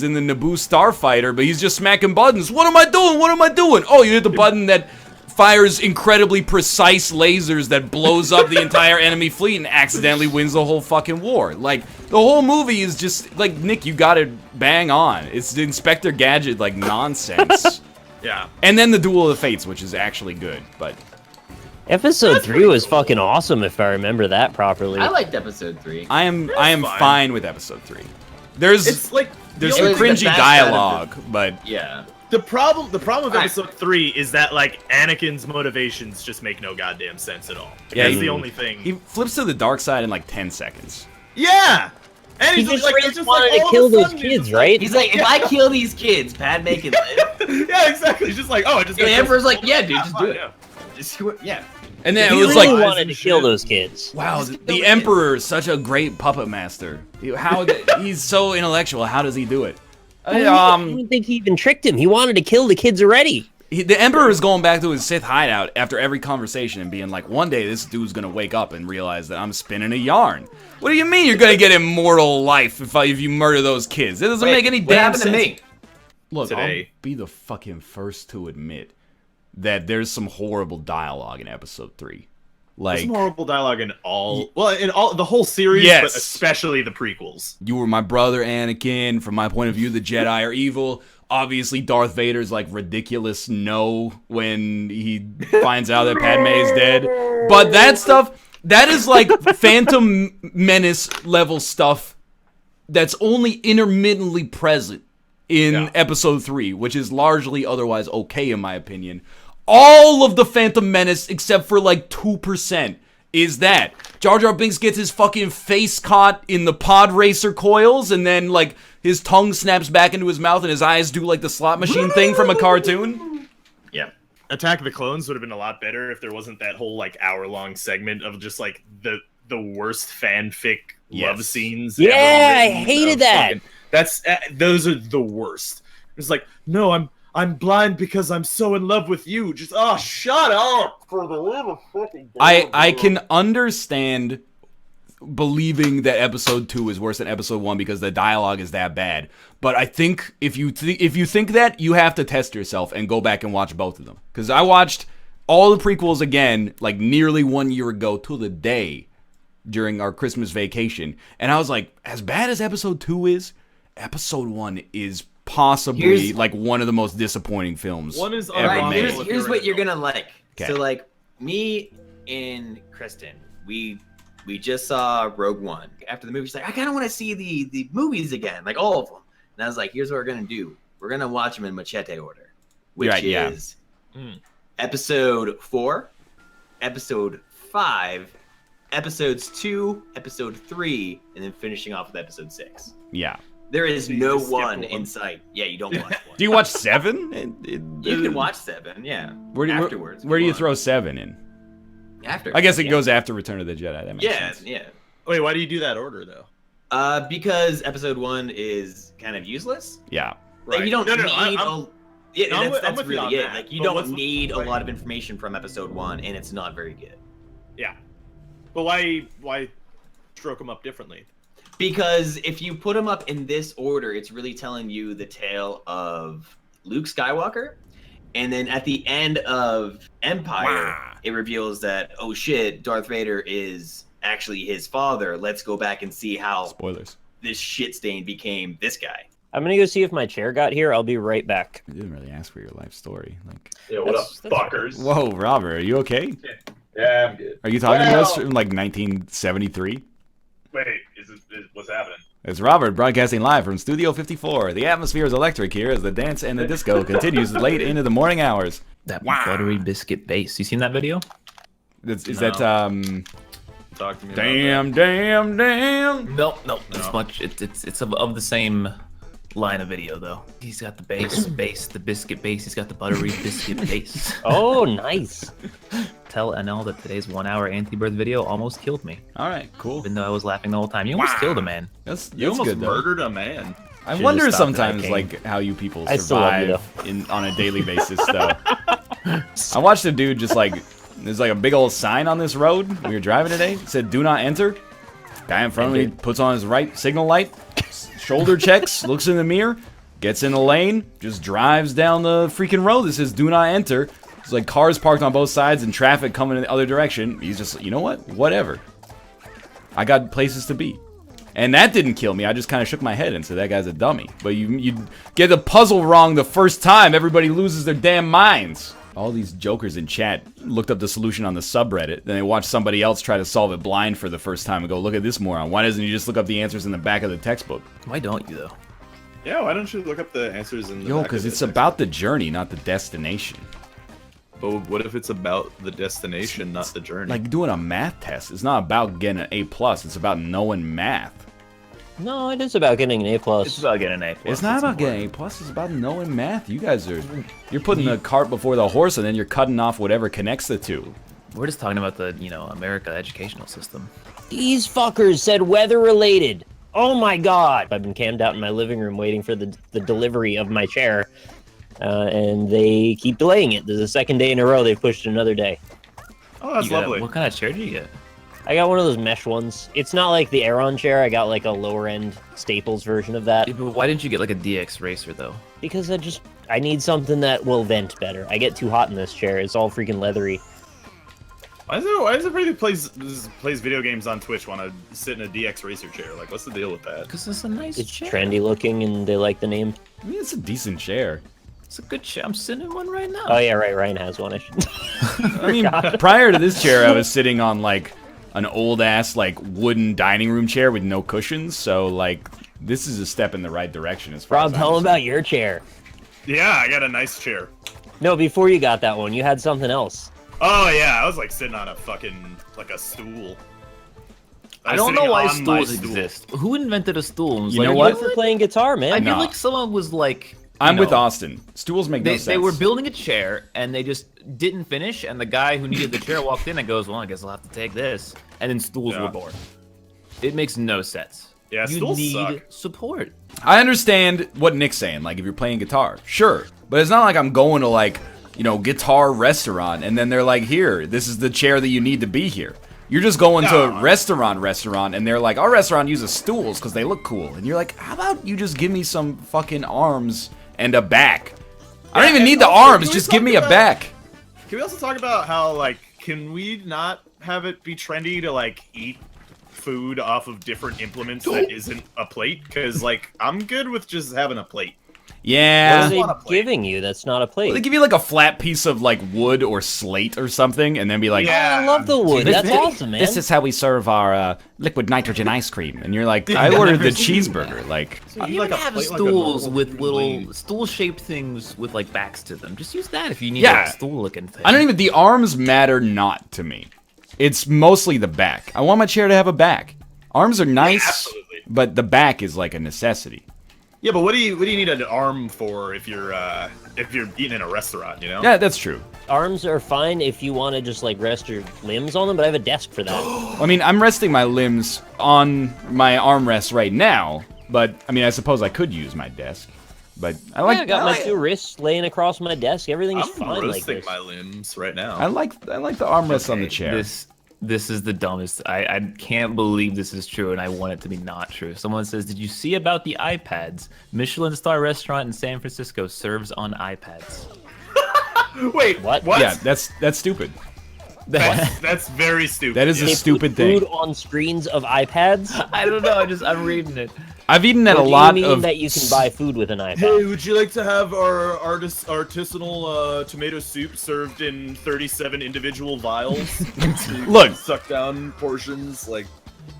in the Naboo Starfighter, but he's just smacking buttons. What am I doing? What am I doing? Oh, you hit the button that fires incredibly precise lasers that blows up the entire enemy fleet and accidentally wins the whole fucking war. Like, the whole movie is just, like, Nick, you got it bang on. It's the Inspector Gadget, like, nonsense. Yeah. And then the Duel of the Fates, which is actually good, but... Episode 3 was fucking awesome, if I remember that properly. I liked Episode 3. I am fine with Episode 3. There's some only cringy dialogue, but... Yeah. The problem with Episode 3 is that, like, Anakin's motivations just make no goddamn sense at all. Yeah, that's the only thing. He flips to the dark side in, like, 10 seconds. Yeah! And he just wanted to kill those kids, right? He's like, if I kill these kids, Padme can live. Yeah, exactly. He's just like, oh, I just. And the Emperor's like, yeah, dude, just do it. Just do it. Yeah. And then he it was really like, wanted to kill those kids. Wow, the Emperor is such a great puppet master. He's so intellectual. How does he do it? I don't think he even tricked him. He wanted to kill the kids already. The Emperor is going back to his Sith hideout after every conversation and being like, one day this dude's gonna wake up and realize that I'm spinning a yarn. What do you mean you're gonna get immortal life if you murder those kids? It doesn't make any damn sense. To me? Look, I'll be the fucking first to admit that there's some horrible dialogue in Episode 3. Like, there's some horrible dialogue in the whole series, yes, but especially the prequels. You were my brother, Anakin. From my point of view, the Jedi are evil. Obviously, Darth Vader's like ridiculous no when he finds out that Padme is dead. But that stuff, that is like Phantom Menace level stuff that's only intermittently present in Episode 3, which is largely otherwise okay in my opinion. All of the Phantom Menace, except for like 2%, is that Jar Jar Binks gets his fucking face caught in the pod racer coils, and then like his tongue snaps back into his mouth, and his eyes do like the slot machine thing from a cartoon. Yeah. Attack of the Clones would have been a lot better if there wasn't that whole like hour-long segment of just like the worst fanfic love scenes. Yeah, I hated that. Those are the worst. It's like, no, I'm blind because I'm so in love with you. Just shut up for the little fucking. I can understand believing that Episode 2 is worse than Episode 1 because the dialogue is that bad. But I think if you think that, you have to test yourself and go back and watch both of them. Because I watched all the prequels again, like nearly 1 year ago to the day during our Christmas vacation, and I was like, as bad as Episode 2 is, Episode 1 is possibly like one of the most disappointing films ever made. Here's what you're gonna like. Okay. So like me and Kristen, we just saw Rogue One. After the movie, she's like, I kind of want to see the movies again, like all of them. And I was like, here's what we're gonna do. We're gonna watch them in machete order, which is Episode 4, Episode 5, Episodes 2, Episode 3, and then finishing off with Episode 6. Yeah. There is no one in sight. Yeah, you don't watch one. Do you watch 7? You can watch 7, yeah. Afterwards. Where do you throw 7 in? After. I guess it goes after Return of the Jedi. That makes sense. Yeah. Wait, why do you do that order though? Because Episode 1 is kind of useless. Yeah. Like, you don't need that's with you on really it. that, Like, you but don't need a lot of information from Episode 1, and it's not very good. Yeah. But why stroke them up differently? Because if you put them up in this order, it's really telling you the tale of Luke Skywalker And then at the end of Empire, it reveals that, oh shit, Darth Vader is actually his father. Let's go back and see how Spoilers. this shit stain became this guy. I'm gonna go see if my chair got here. I'll be right back. You didn't really ask for your life story. Like, Yeah, what up, That's- fuckers? whoa, Robert, are you okay? Yeah, I'm good. Are you talking to us from like 1973? Wait, what's happening? It's Robert broadcasting live from Studio 54. The atmosphere is electric here as the dance and the disco continues late into the morning hours. That buttery biscuit base. You seen that video? Is No. that Talk to me. damn. Nope. It's much. It's of the same line of video though. He's got the base, the biscuit base. He's got the buttery biscuit base. Oh, nice. Tell NL that today's 1 hour anti-birth video almost killed me. All right, cool. Even though I was laughing the whole time. You almost killed a man. That's You almost good though. murdered a man. I Should've wonder just stopped at sometimes that like how you people I still love you, survive on a daily basis though. I watched a dude just like there's like a big old sign on this road we were driving today. It said "Do not enter." Guy in front of me puts on his right signal light, shoulder checks, looks in the mirror, gets in the lane, just drives down the freaking road that says "Do not enter." There's like cars parked on both sides and traffic coming in the other direction. He's just, you know what? Whatever. I got places to be. And that didn't kill me. I just kind of shook my head and said, that guy's a dummy. But you get the puzzle wrong the first time, everybody loses their damn minds. All these jokers in chat looked up the solution on the subreddit. Then they watched somebody else try to solve it blind for the first time and go, look at this moron. Why doesn't he just look up the answers in the back of the textbook? Why don't you though? Yeah, why don't you look up the answers in the Yo, back because of it's the about the journey, not the destination. But what if it's about the destination, not the journey? Like doing a math test. It's not about getting an A+. It's about knowing math. No, it is about getting an A+. It's about getting an A+. It's not about getting A+, it's about knowing math. You guys are... You're putting the cart before the horse, and then you're cutting off whatever connects the two. We're just talking about the, America educational system. These fuckers said weather-related. Oh my god! I've been camped out in my living room waiting for the delivery of my chair, and they keep delaying it. There's a second day in a row they've pushed it another day. Oh, that's You got- lovely. What kind of chair did you get? I got one of those mesh ones. It's not like the Aeron chair. I got like a lower-end Staples version of that. Yeah, but why didn't you get like a DX Racer though? Because I need something that will vent better. I get too hot in this chair. It's all freaking leathery. Why does everybody who plays video games on Twitch want to sit in a DX Racer chair? Like, what's the deal with that? Because it's a nice It's chair. trendy looking and they like the name. I mean, it's a decent chair. It's a good chair. I'm sitting in one right now. Oh yeah, right. Ryan has one. I should. I mean, prior to this chair, I was sitting on, like, an old-ass, like, wooden dining room chair with no cushions, so, like, this is a step in the right direction as far Rob, as I'm tell them concerned. about your chair. Yeah, I got a nice chair. No, before you got that one, you had something else. Oh yeah, I was like sitting on a fucking like a stool. I was don't know sitting why on my stools stool. exist. Who invented a stool? And was You like, know "Are what? Good for playing guitar, man. I feel No. like someone was like, I'm you with know, Austin. Stools make no sense. They were building a chair and they just didn't finish, and the guy who needed the chair walked in and goes, "Well, I guess I'll have to take this." And then stools Yeah. were born. It makes no sense. Yeah, you stools need suck. support. I understand what Nick's saying, like, if you're playing guitar, sure. But it's not like I'm going to, like, guitar restaurant, and then they're like, here, this is the chair that you need to be here. You're just going to No. restaurant, and they're like, our restaurant uses stools because they look cool. And you're like, how about you just give me some fucking arms and a back? I don't even and need the also, arms, can we just talk give me a about- back. Can we also talk about how like can we not have it be trendy to like eat food off of different implements that isn't a plate? Because like I'm good with just having a plate. What Yeah. are they on a plate. giving you that's not a plate? They give you like a flat piece of like wood or slate or something, and then be like, Yeah. I love the wood. This- That's awesome, man. This is how we serve our liquid nitrogen ice cream. And you're like, I ordered the cheeseburger. Like, You like can a have plate like a stools normal with human little being. stool-shaped things with like backs to them. Just use that if you need Yeah. a stool-looking thing. I don't even, the arms matter not to me. It's mostly the back. I want my chair to have a back. Arms are nice, absolutely. but the back is like a necessity. Yeah, but what do you need an arm for if you're eating in a restaurant? You know? Yeah, that's true. Arms are fine if you want to just like rest your limbs on them, but I have a desk for that. I mean, I'm resting my limbs on my armrest right now, but I mean, I suppose I could use my desk. But I like. Yeah, I got my like- two wrists laying across my desk. Everything's I'm fine like roasting this. my limbs right now. I like the armrest on the Okay, chair. This is the dumbest. I can't believe this is true, and I want it to be not true. Someone says, "Did you see about the iPads? Michelin star restaurant in San Francisco serves on iPads." Wait, What? what? Yeah, that's stupid. That's very stupid. That is a They stupid put food thing. on screens of iPads? I don't know. I'm reading it. I've eaten at Or a do lot you mean of. that you can buy food with an Hey, iPad? would you like to have our artisanal tomato soup served in 37 individual vials? Look. Suck down portions, like...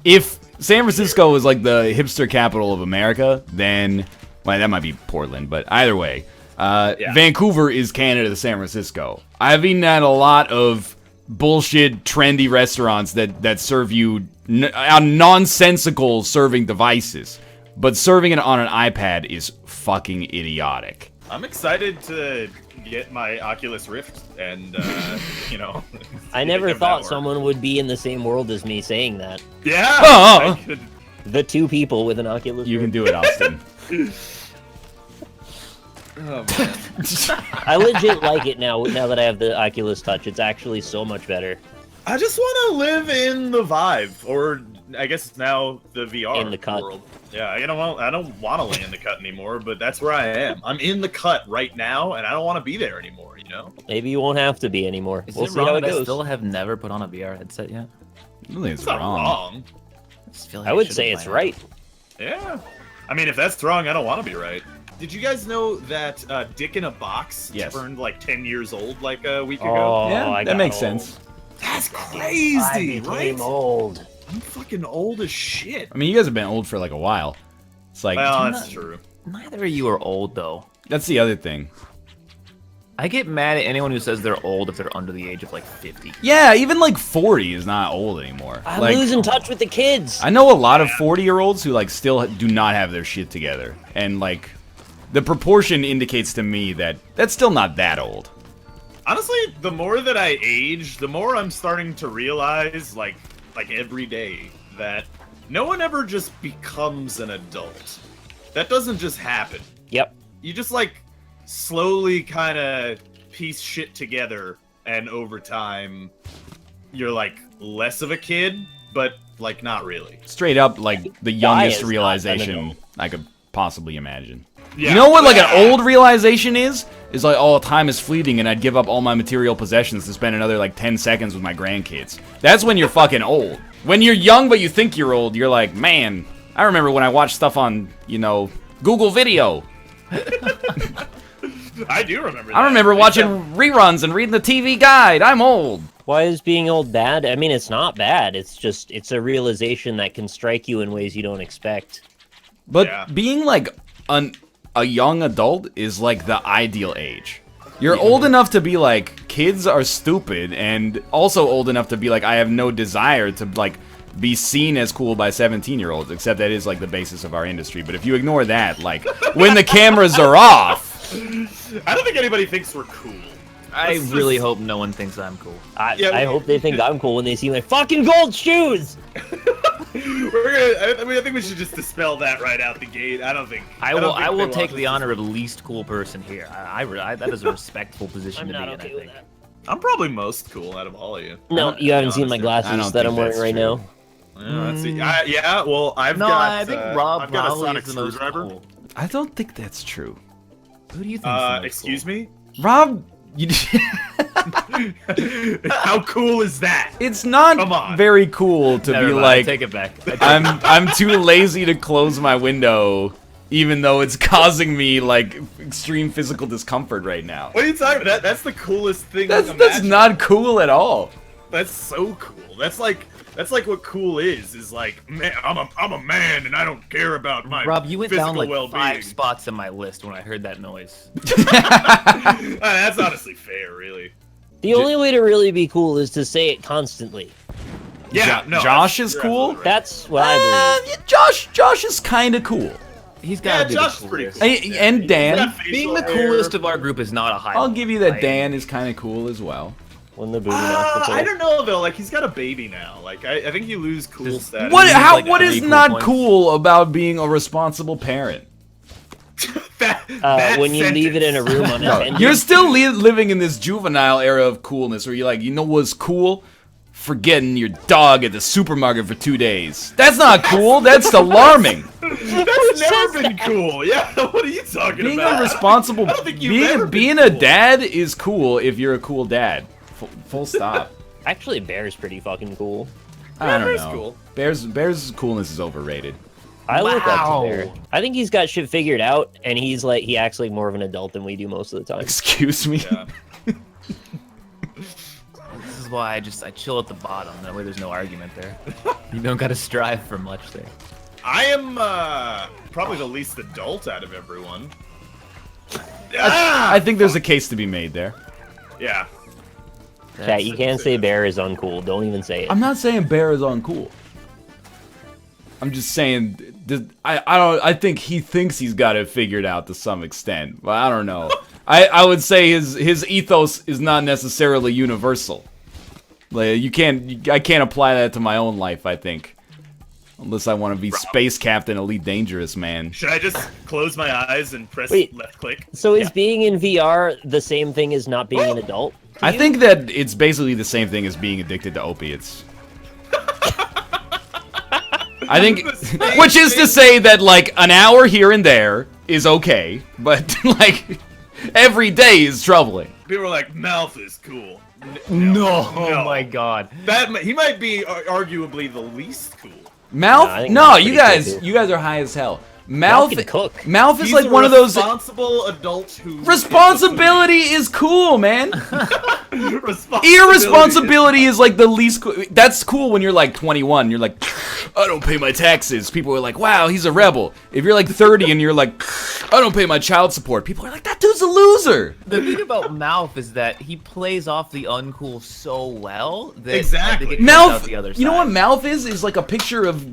If San Francisco is like the hipster capital of America, then well, that might be Portland, but either way, Vancouver is Canada's San Francisco. I've eaten at a lot of bullshit, trendy restaurants that serve you nonsensical serving devices, but serving it on an iPad is fucking idiotic. I'm excited to get my Oculus Rift and, you know... I never have that thought work. someone would be in the same world as me saying that. Yeah! Oh! I could- The two people with an Oculus You can Rift. do it, Austin. Oh, man. I legit like it now that I have the Oculus Touch. It's actually so much better. I just want to live in the Vive, or I guess it's now the VR In the cut. world. Yeah, I don't want to lay in the cut anymore, but that's where I am. I'm in the cut right now, and I don't want to be there anymore, you know? Maybe you won't have to be anymore. Is We'll it see wrong how it that I goes. still have never put on a VR headset yet? I don't think it's It's not wrong. I just feel like I would should've say it's by now. right. Yeah. I mean, if that's wrong, I don't want to be right. Did you guys know that Dick in a Box Yes. turned like 10 years old like a week ago? Oh, Yeah, I that got makes old. sense. That's I crazy, became right? old. I'm fucking old as shit. I mean, you guys have been old for like a while. It's like Well, that's true. Neither of you are old, though. that's the other thing. I get mad at anyone who says they're old if they're under the age of like 50. Yeah, even like 40 is not old anymore. I'm like, losing touch with the kids. I know a lot of 40-year-olds who like still do not have their shit together, and like the proportion indicates to me that that's still not that old. Honestly, the more that I age, the more I'm starting to realize, like every day, that no one ever just becomes an adult. That doesn't just happen. Yep. You just like slowly kind of piece shit together, and over time, you're like less of a kid, but like not really. Straight up, like the Why youngest is not realization an adult? I could possibly imagine. Yeah. You know what like an old realization is? Is like, oh, time is fleeting and I'd give up all my material possessions to spend another like 10 seconds with my grandkids. That's when you're fucking old. When you're young but you think you're old, you're like, man, I remember when I watched stuff on, you know, Google Video. I do remember that. I remember watching reruns and reading the TV guide. I'm old. Why is being old bad? I mean, it's not bad. It's just, it's a realization that can strike you in ways you don't expect. But Yeah. being like a young adult is like the ideal age. You're old enough to be like, kids are stupid, and also old enough to be like, I have no desire to like be seen as cool by 17-year-olds, except that is like the basis of our industry. But if you ignore that, like when the cameras are off, I don't think anybody thinks we're cool. I Let's really just- hope no one thinks I'm cool. I hope they think I'm cool when they see my fucking gold shoes! I think we should just dispel that right out the gate. I don't think. I don't will. think I will they take want the us to- honor of least cool person here. That is a respectful position I'm to not be in. okay I with think. that. I'm probably most cool out of all of you. No, you haven't seen my I glasses don't that think I'm wearing that's right true. now. Yeah, let's see. Yeah, well, I've No, got. I think Rob I've got a probably sonic is the most screwdriver. cool. I don't think that's true. Who do you think? Excuse me. Rob, you, How cool is that? it's not Come on. very cool to Never be mind, like, take it back. I'm too lazy to close my window, even though it's causing me like extreme physical discomfort right now. What are you talking about? That's the coolest thing. That's imaginable. not cool at all. That's so cool. That's like what cool is like, man, I'm a man and I don't care about my Rob, you went physical down like well-being. 5 spots in my list when I heard that noise. That's honestly fair, really. The only way to really be cool is to say it constantly. Yeah, no. Josh that's- is you're cool? absolutely right. That's what I believe. Yeah, Josh is kind of cool. He's Yeah, got to be Josh is the pretty coolest. cool. And He's Dan. got facial Being the hair. coolest of our group is not a high. I'll give you that Like, Dan is kind of cool as well. When the booty off the I pole. don't know though. Like he's got a baby now. Like I think you lose cool Does- status. What? He's How? like What is every cool not point. cool about being a responsible parent? that When you leave it in a room unattended. You're still living in this juvenile era of coolness, where you're like, you know what's cool? forgetting your dog at the supermarket for 2 days. That's not cool. That's alarming. That's never been cool. Yeah, what are you talking Being about? a responsible, I don't think you've ever being been a cool. dad is cool if you're a cool dad. Full stop. Actually, Bear's pretty fucking cool. I don't Bear's know. cool. Bear's coolness is overrated. I look up Wow. to Bear. I think he's got shit figured out, and he acts like more of an adult than we do most of the time. Excuse me. Yeah. This is why I chill at the bottom. That way there's no argument there. You don't gotta strive for much there. I am probably the least adult out of everyone. I think there's a case to be made there. Yeah. Chat, you can't say Bear is uncool. Don't even say it. I'm not saying Bear is uncool. I'm just saying, I think he thinks he's got it figured out to some extent. But I don't know. I would say his ethos is not necessarily universal. Like I can't apply that to my own life, I think. Unless I want to be Space Captain Elite Dangerous, man. Should I just close my eyes and press Wait. left click? So is being in VR the same thing as not being an adult? I think that it's basically the same thing as being addicted to opiates. I think, which is to say that like an hour here and there is okay, but like every day is troubling. People are like, mouth is cool. No, oh my god. He might be arguably the least cool. Mouth? I think No, that's you pretty cool, guys, too. you guys are high as hell. Mouth can cook. Mouth is He's like a one of those. responsible adult who Responsibility is cool, man. Responsibility. Irresponsibility is like the least cool. That's cool when you're like 21. You're like, I don't pay my taxes. People are like, wow, he's a rebel. If you're like 30 and you're like, I don't pay my child support. People are like, that dude's a loser. The thing about Mouth is that he plays off the uncool so well that Exactly. I think it comes out Mouth, the other you know what side. Mouth is? Is like a picture of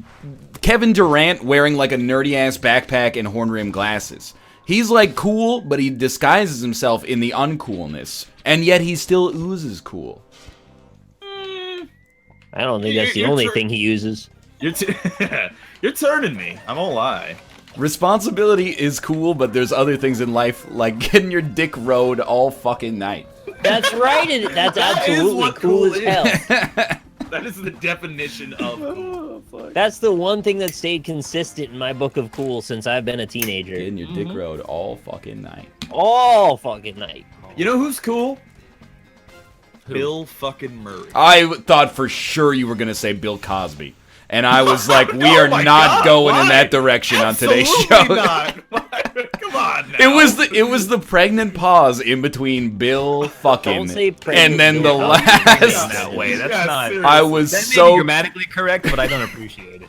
Kevin Durant wearing like a nerdy ass backpack and horn rimmed glasses. He's like cool, but he disguises himself in the uncoolness, and yet he still oozes cool. I don't think that's the You're only tr- thing he uses. You're turning me. I won't lie. Responsibility is cool, but there's other things in life like getting your dick rode all fucking night. That's right. That's That is absolutely what cool cool as hell. That is the definition of cool. That's the one thing that stayed consistent in my book of cool since I've been a teenager. Getting your dick rode all fucking night. All fucking night. You know who's cool? Bill fucking Murray. I thought for sure you were gonna say Bill Cosby, and I was like, we Oh are my not God, going in why? that direction on today's Absolutely show. not. Come on now. It was the pregnant pause in between Bill fucking Don't say pregnant and then the Bill. last. that way. That's Yeah, not. seriously. I was That may be so grammatically correct, but I don't appreciate it.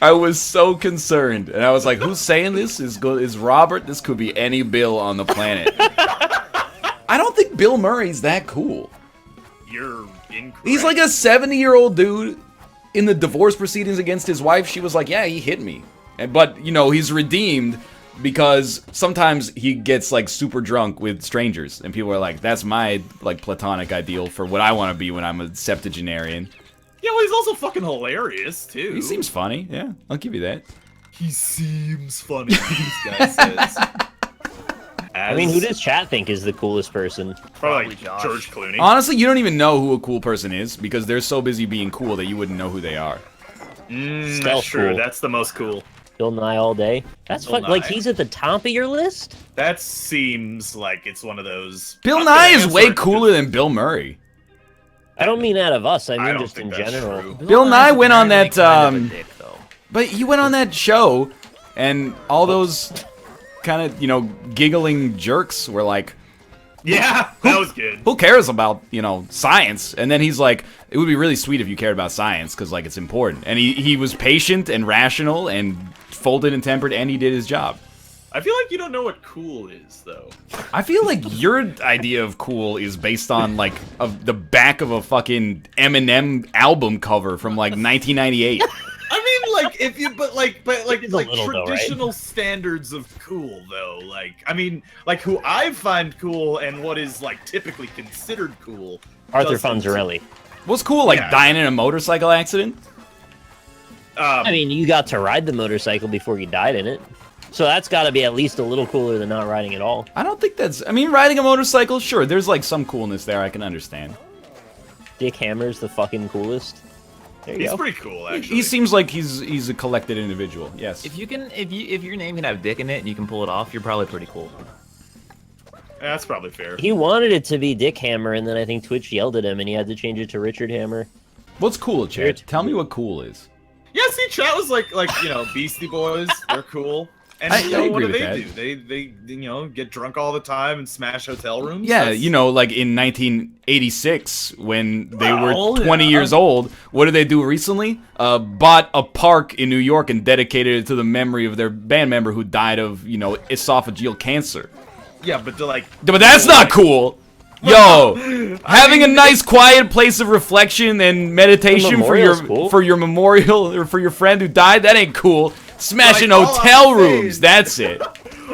I was so concerned, and I was like, "Who's saying this? Is Robert? This could be any Bill on the planet." I don't think Bill Murray's that cool. You're incorrect. He's like a 70-year-old dude in the divorce proceedings against his wife. She was like, "Yeah, he hit me," but you know he's redeemed because sometimes he gets like super drunk with strangers, and people are like, "That's my like platonic ideal for what I want to be when I'm a septuagenarian." Yeah, well, he's also fucking hilarious too. He seems funny. Yeah, I'll give you that. He seems funny. This guy says. I mean, who does chat think is the coolest person? Probably Josh. George Clooney. Honestly, you don't even know who a cool person is because they're so busy being cool that you wouldn't know who they are. Stealth That's true. cool. That's the most cool. Bill Nye all day. That's Bill like Nye. he's at the top of your list. That seems like it's one of those. Bill I'm Nye gonna is answer way it cooler than Bill Murray. I don't mean out of us. I I mean don't just in think that's general. true. Bill Nye went on Apparently that, kind of a dick, though. But he went on that show, and all those kind of, giggling jerks were like, Yeah, that was good. who cares about, science? And then he's like, it would be really sweet if you cared about science, because, like, it's important. And he was patient and rational and folded and tempered, and he did his job. I feel like you don't know what cool is, though. I feel like your idea of cool is based on, like, of the back of a fucking Eminem album cover from, like, 1998. I mean, like, if you, but like is a little though, right? traditional standards of cool, though. Like, I mean, like who I find cool and what is like typically considered cool. Arthur doesn't- Fonzarelli. What's cool, like, Yeah. dying in a motorcycle accident? I mean, you got to ride the motorcycle before you died in it. So that's got to be at least a little cooler than not riding at all. I don't think that's... I mean, riding a motorcycle, sure, there's, like, some coolness there I can understand. Dick Hammer's the fucking coolest. There you He's go. pretty cool, actually. He seems like he's a collected individual. Yes. If your name can have Dick in it and you can pull it off, you're probably pretty cool. That's probably fair. He wanted it to be Dick Hammer, and then I think Twitch yelled at him, and he had to change it to Richard Hammer. What's cool, Chad? Tell me what cool is. Yeah, see, chat was like Beastie Boys. They're cool. And I what agree do with they do? They get drunk all the time and smash hotel rooms. Yeah, That's- like in 1986 when they were Well, 20 yeah. years old. What did they do recently? Bought a park in New York and dedicated it to the memory of their band member who died of esophageal cancer. Yeah, but they're like. But that's not cool. Yo, having a nice quiet place of reflection and meditation for your memorial's cool. for your memorial or for your friend who died, that ain't cool. Smashing Like, all hotel I'm rooms, saying- that's it.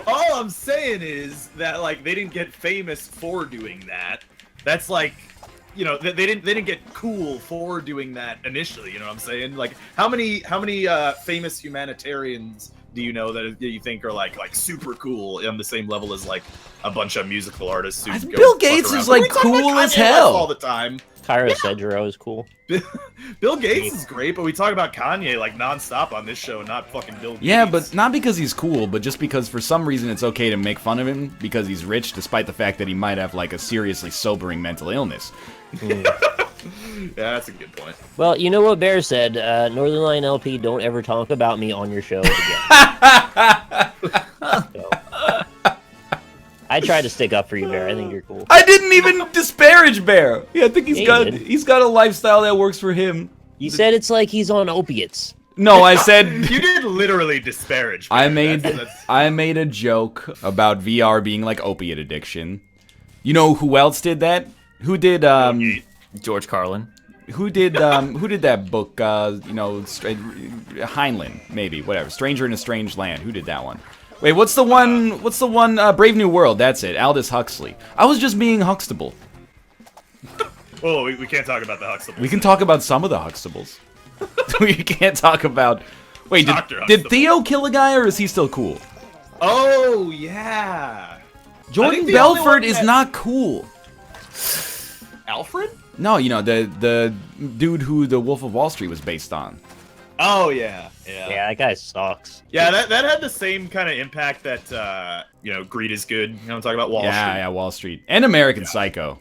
All I'm saying is that they didn't get famous for doing that. That's they didn't get cool for doing that initially. You know what I'm saying? Like how many famous humanitarians do you know that you think are like super cool on the same level as a bunch of musical artists who go Bill fuck Gates around? is, like, We talk about cool as Kanye West hell. all the time. Cairo Cedro is cool. Bill Gates is great, but we talk about Kanye nonstop on this show, and not fucking Bill Gates. Yeah, but not because he's cool, but just because for some reason it's okay to make fun of him because he's rich, despite the fact that he might have a seriously sobering mental illness. yeah, that's a good point. Well, you know what Bear said? Northern Line LP, don't ever talk about me on your show again. So, I tried to stick up for you, Bear. I think you're cool. I didn't even disparage Bear. Yeah, I think Yeah, you did. he's got a lifestyle that works for him. You said it's like he's on opiates. No, I said You did literally disparage. I man. made That's- I made a joke about VR being like opiate addiction. You know who else did that? Who did George Carlin. who did that book? Heinlein, maybe, whatever. Stranger in a Strange Land. Who did that one? Wait, what's the one? Brave New World. That's it. Aldous Huxley. I was just being Huxtable. Oh, we can't talk about the Huxtable. We can talk about some of the Huxtables. We can't talk about. Wait, Dr. did Huxtable. Theo kill a guy, or is he still cool? Oh yeah. I Jordan think the only Belfort one is that- not cool. Alfred? No, the dude who the Wolf of Wall Street was based on. Oh yeah, yeah. Yeah, that guy sucks. Yeah, that had the same kind of impact that Greed is Good. You know what I'm talking about? Wall Street. Yeah, Wall Street and American Psycho.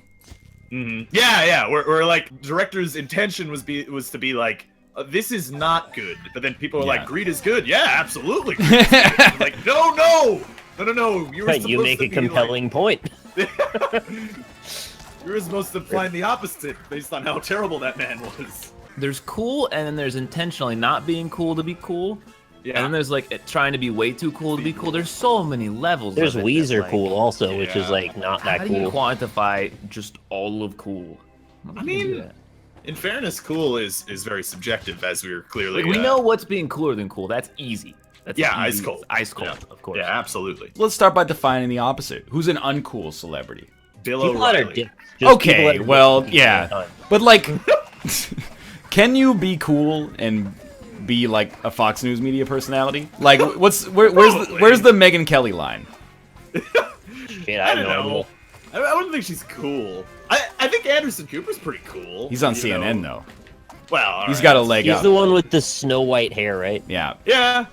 Yeah. Where director's intention was to be this is not good, but then people were Yeah. like, Greed is good. Yeah, absolutely. Greed is good. Like, no. You were You make a compelling point. You were supposed to find the opposite based on how terrible that man was. There's cool, and then there's intentionally not being cool to be cool. Yeah. And then there's trying to be way too cool to be cool. There's so many levels. There's of it Weezer that, cool also, which is yeah. not How that do you cool. quantify just all of cool? I mean, in fairness, cool is very subjective, as we were clearly. We know what's being cooler than cool. That's easy. That's Yeah, easy. ice cold. Ice cold, Yeah. of course. Yeah, absolutely. Let's start by defining the opposite. Who's an uncool celebrity? Bill People that are O'Reilly. dicks. Just people Okay, that are well, dicks yeah, all the time. but can you be cool and be a Fox News media personality? Where's the Megyn Kelly line? Shit, I I don't don't know. I wouldn't think she's cool. I think Anderson Cooper's pretty cool. He's on you CNN know. though. Well, He's got a leg He's up. the one with the snow white hair, right? Yeah. Yeah,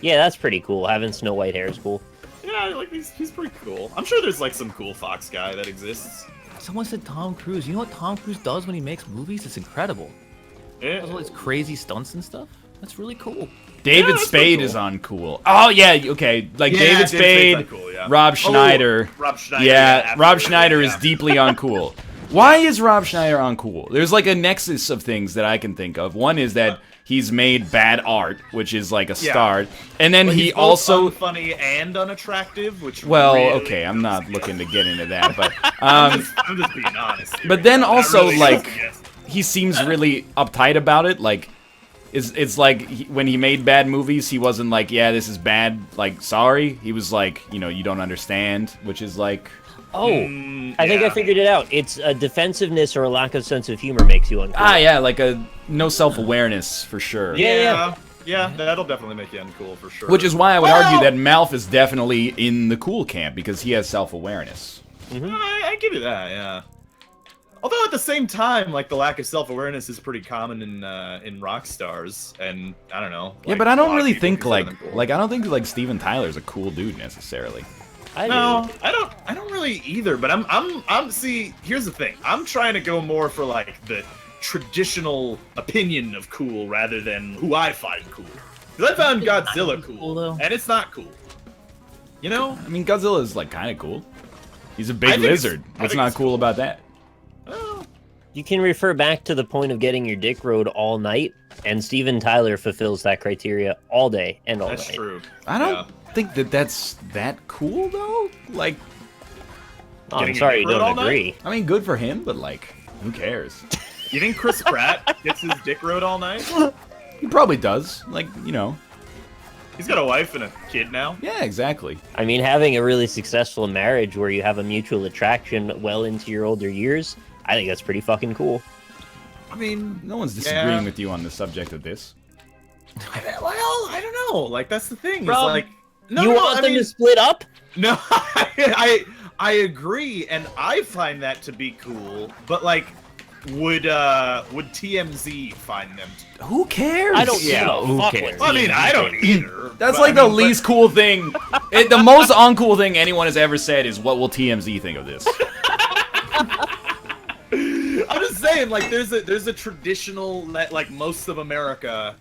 Yeah, that's pretty cool. Having snow white hair is cool. yeah. He's pretty cool. I'm sure there's some cool Fox guy that exists. Someone said Tom Cruise. You know what Tom Cruise does when he makes movies? It's incredible. Yeah. Does all these crazy stunts and stuff. That's really cool. David that's Spade pretty is cool. uncool. Oh yeah, okay. David Spade, Spade's uncool, yeah. Rob Oh, Schneider. Rob Schneider. Yeah, Rob absolutely, Schneider is yeah. deeply uncool. Why is Rob Schneider uncool? There's a nexus of things that I can think of. One is that he's made bad art, which is a start, and then But he he's both also. funny and unattractive, which Well, really okay, I'm not looking to get into that, but I'm just being honest. Here. but then Not also, really like- just a guess. he seems really uptight about it. It's when he made bad movies, he wasn't yeah, this is bad. Sorry, he was you don't understand, which is Oh, I think I yeah. figured it out. It's a defensiveness or a lack of sense of humor makes you uncool. yeah, a no self-awareness for sure. Yeah. Yeah, that'll definitely make you uncool for sure. Which is why I would Well- argue that Malf is definitely in the cool camp because he has self-awareness. I give you that, yeah. Although at the same time, like the lack of self-awareness is pretty common in rock stars, and I don't know. Yeah, like, but I a don't lot of really people think consider them cool. I don't think like Steven Tyler's a cool dude necessarily. I No, I don't really either. But I'm. See, here's the thing. I'm trying to go more for like the traditional opinion of cool rather than who I find cool. Because I found Godzilla cool, though. and it's not cool. You know? I mean, Godzilla is like kind of cool. He's a I big think it's- lizard. I What's think not it's cool about that? Oh, You can refer back to the point of getting your dick rode all night, and Steven Tyler fulfills that criteria all day and all that's night. true. I don't Yeah. think that's that cool though. Like, Oh, I'm Getting your sorry you dick rode all don't night? agree. I mean, good for him, but like, who cares? You think Chris Pratt gets his dick rode all night? He probably does. Like, you know. He's got a wife and a kid now. Yeah, exactly. I mean, having a really successful marriage where you have a mutual attraction well into your older years, I think that's pretty fucking cool. I mean, No one's disagreeing Yeah. with you on the subject of this. well, I don't know. Like that's the thing. Bro, It's like, no, you no, want I them mean, to split up? No, I agree, and I find that to be cool. But like, would TMZ find them? Who cares? I don't Yeah, give a who fuck cares? what I mean, I don't either. That's but, like I the mean, least cool thing. The most uncool thing anyone has ever said is, "What will TMZ think of this?" I'm just saying, like, there's a traditional that like most of America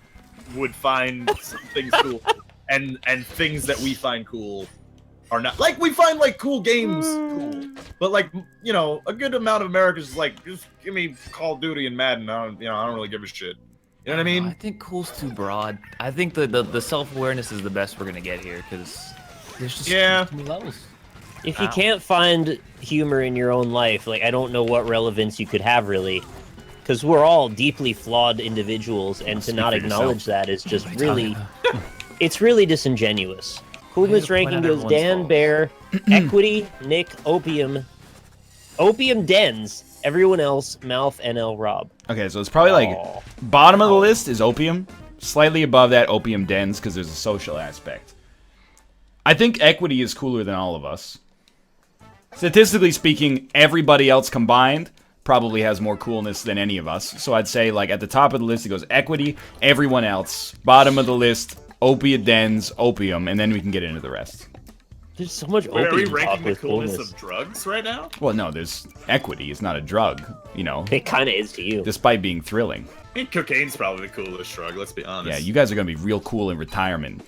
would find some things cool, and things that we find cool are not. Like, we find like cool games cool, but like, you know, a good amount of America is like, just give me Call of Duty and Madden. I don't really give a shit. You know what I I mean? think cool's too broad. I think the self-awareness is the best we're gonna get here, because there's just Yeah. too many levels. If you Wow. can't find humor in your own life, like, I don't know what relevance you could have, really. Because we're all deeply flawed individuals, and to Speak not for acknowledge that is just What are you really... talking It's really disingenuous. Coolness Way to point ranking out goes everyone's Dan, faults. Bear, Equity, Nick, Opium Dens, everyone else, Mouth, NL, Rob. Okay, so it's probably like Aw. bottom of the list is Opium. Slightly above that, Opium Dens, because there's a social aspect. I think Equity is cooler than all of us. Statistically speaking, everybody else combined probably has more coolness than any of us. So I'd say, like, at the top of the list, it goes Equity, everyone else. Bottom of the list, Opium Dens, Opium, and then we can get into the rest. There's so much Wait, are we opium talk ranking the with coolness coolness. of drugs right now? Well, no, there's Equity. It's not a drug, you know, It kind of is to you. despite being thrilling. I think cocaine's probably the coolest drug. Let's be honest. Yeah, you guys are going to be real cool in retirement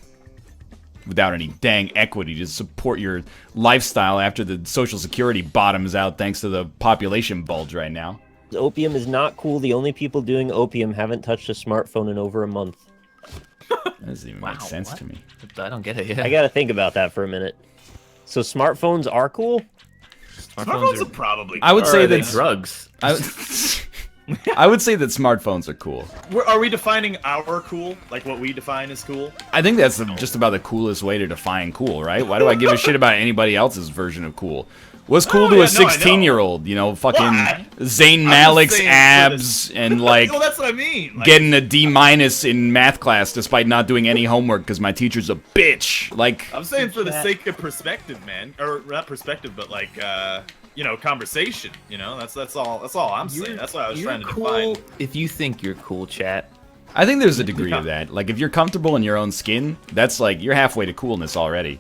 without any dang equity to support your lifestyle after the Social Security bottoms out thanks to the population bulge right now. Opium is not cool. The only people doing opium haven't touched a smartphone in over a month. That doesn't even make Wow, sense what? to me. I don't get it. Yeah. I gotta think about that for a minute. So smartphones are cool? Smartphones are probably. I would Or say are they that drugs. I would say that smartphones are cool. Are we defining our cool? Like what we define as cool? I think that's just about the coolest way to define cool, right? Why do I give a shit about anybody else's version of cool? What's cool Oh, to yeah, a no, I know. 16-year-old? You know, fucking Well, Zayn I'm Malik's just saying for abs and like well, that's what I mean. Like, getting a D- in math class despite not doing any homework because my teacher's a bitch. Like, I'm saying for the sake of perspective, man, or not perspective, but like you know, conversation. You know, that's all I'm saying. That's what I was You're trying to cool define. if you think you're cool, chat. I think there's a degree of that. Like, if you're comfortable in your own skin, that's like you're halfway to coolness already.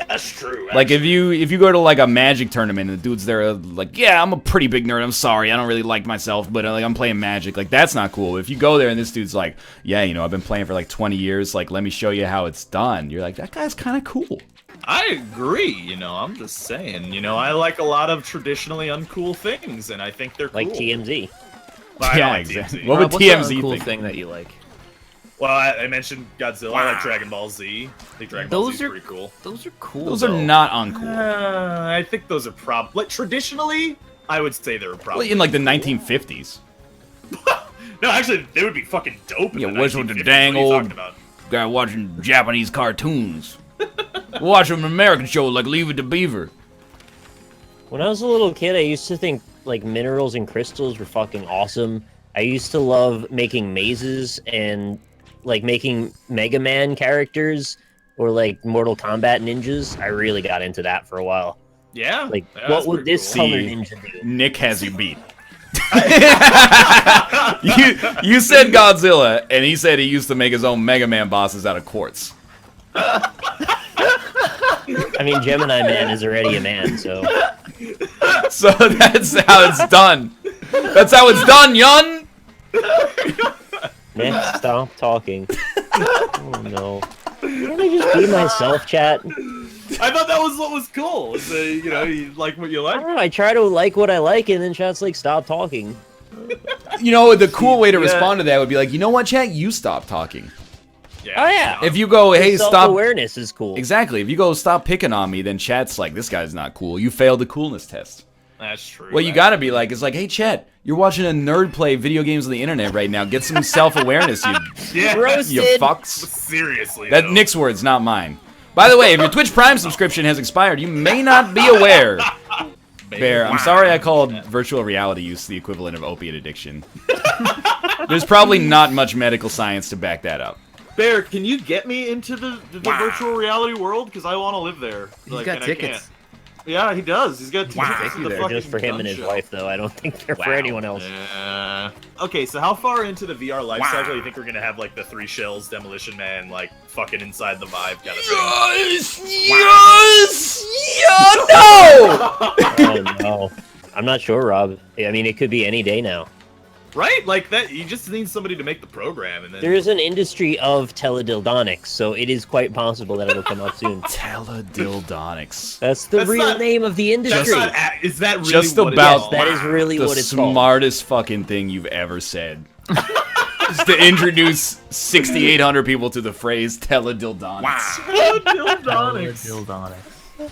That's true. Like if you go to like a Magic tournament and the dudes there are like, yeah, I'm a pretty big nerd. I'm sorry, I don't really like myself, but like I'm playing Magic. Like that's not cool. If you go there and this dude's like, yeah, you know, I've been playing for like 20 years. Like let me show you how it's done. You're like, that guy's kind of cool. I agree. You know, I'm just saying. You know, I like a lot of traditionally uncool things, and I think they're cool. Like TMZ. Well, I don't Yeah, like exactly. TMZ. What would What's TMZ a cool think? thing that you like? Well, I mentioned Godzilla. I like Dragon Ball Z. I think Dragon Ball Z is pretty cool. Those are cool. Those are though. not uncool. I think those are like traditionally, I would say they're Well, probably in like the 1950s. No, actually, they would be fucking dope. In Yeah, the what's with the 1950s. dang What are you old- talking about? Guy watching Japanese cartoons. Watch an American show like Leave It to Beaver. When I was a little kid, I used to think like minerals and crystals were fucking awesome. I used to love making mazes and like making Mega Man characters or like Mortal Kombat ninjas. I really got into that for a while. Yeah. Like, yeah, what that's would pretty this cool. color See, ninja do? Nick has you beat. You said Godzilla, and he said he used to make his own Mega Man bosses out of quartz. I mean, Gemini Man is already a man, so. So that's how it's done. That's how it's done, Yun! Next, stop talking. Oh no. Can't I just be myself, chat? I thought that was what was cool. Is you know, you like what you I like. don't know, I try to like what I like, and then chat's like, stop talking. You know, the cool way to respond to that would be like, you know what, chat? You stop talking. Oh yeah. If you go, hey, stop. Self-awareness is cool. Exactly. If you go, stop picking on me, then chat's like, this guy's not cool. You failed the coolness test. That's true. What you gotta be like is like, hey, chat, you're watching a nerd play video games on the internet right now. Get some self-awareness, you Roasted. fucks. Seriously. That though. Nick's words, not mine. By the way, if your Twitch Prime subscription has expired, you may not be aware. Bear, I'm sorry I called virtual reality use the equivalent of opiate addiction. There's probably not much medical science to back that up. Bear, can you get me into the virtual reality world? Because I want to live there. He's got and I tickets. can't. Yeah, he does. He's got tickets to the They're fucking just for him and his gun show. wife, though. I don't think they're for anyone else. Okay, so how far into the VR life cycle do you think we're gonna have like the 3 shells, Demolition Man, like fucking inside the vibe kind of thing? Yes! Yeah, no! Oh no. I'm not sure, Rob. I mean, it could be any day now. Right? Like that. You just need somebody to make the program, and then There is an industry of teledildonics, so it is quite possible that it'll come out soon. Teledildonics. That's the That's real not- name of the that's industry. not. Is that really Just what about it's That called? is really The what it's called. smartest fucking thing you've ever said. Is to introduce 6,800 people to the phrase teledildonics. Dildonics.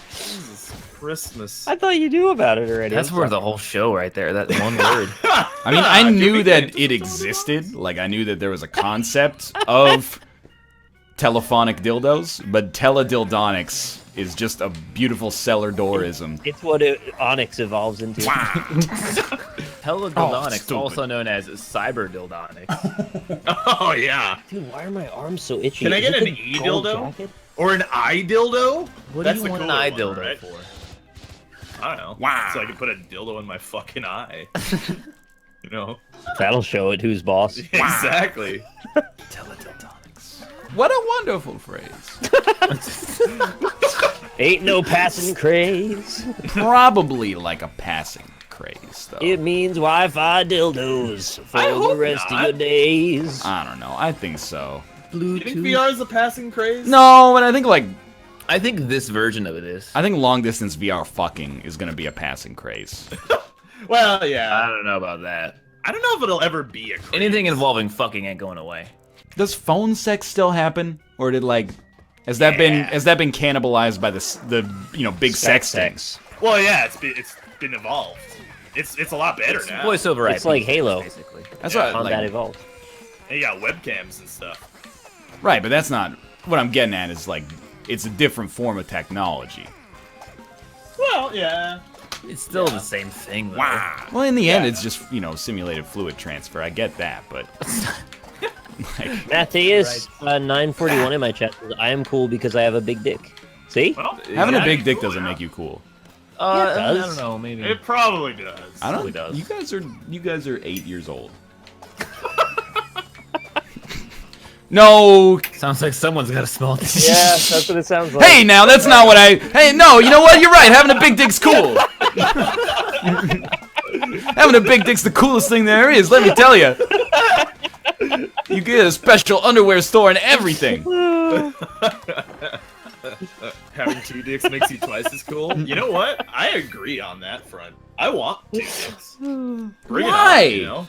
Jesus Christmas. I thought you knew about it already. That's I'm worth sorry. the whole show right there. That one word. I mean, I knew that it existed. Like, I knew that there was a concept of telephonic dildos, but teledildonics is just a beautiful cellar doorism. It's what Onyx evolves into. Teledildonics, stupid. also known as cyberdildonics. Oh yeah. Dude, why are my arms so itchy? Can I Is get it an the E gold dildo? jacket? Or an eye dildo? What That's do the you want an cooler eye one, dildo right? for? I don't know. So I can put a dildo in my fucking eye. You know? That'll show it who's boss. Exactly. Teledildonics. What a wonderful phrase. Ain't no passing craze. Probably like a passing craze, though. It means Wi-Fi dildos for I the hope rest of not. your days. I don't know. I think so. You think VR is a passing craze? No, but I think I think this version of it is. I think long distance VR fucking is gonna be a passing craze. Well, yeah. I don't know about that. I don't know if it'll ever be a craze. Anything involving fucking ain't going away. Does phone sex still happen, or did has that been cannibalized by the big sex things? Well, yeah, it's been evolved. It's a lot better now. Voice over IP. It's like Halo. basically. That's Yeah, what Combat evolved. And you got webcams and stuff. right, but that's not what I'm getting at. Is like it's a different form of technology. Well, yeah. It's still the same thing, though. Well, in the end, it's just simulated fluid transfer. I get that, but like, Matthias 941 in my chat says, I am cool because I have a big dick. See? Well, having a big yeah, dick cool, doesn't yeah. make you cool. Yeah, it I does. don't know, maybe. It probably does. I don't. Probably does. You guys are 8 years old. No. Sounds like someone's got a small dick. Yeah, that's what it sounds like. Hey, now that's not what I. Hey, no. You know what? You're right. Having a big dick's cool. Having a big dick's the coolest thing there is. Let me tell you. You get a special underwear store and everything. Having 2 dicks makes you twice as cool. You know what? I agree on that front. I want 2 dicks. Bring Why? it on, you know?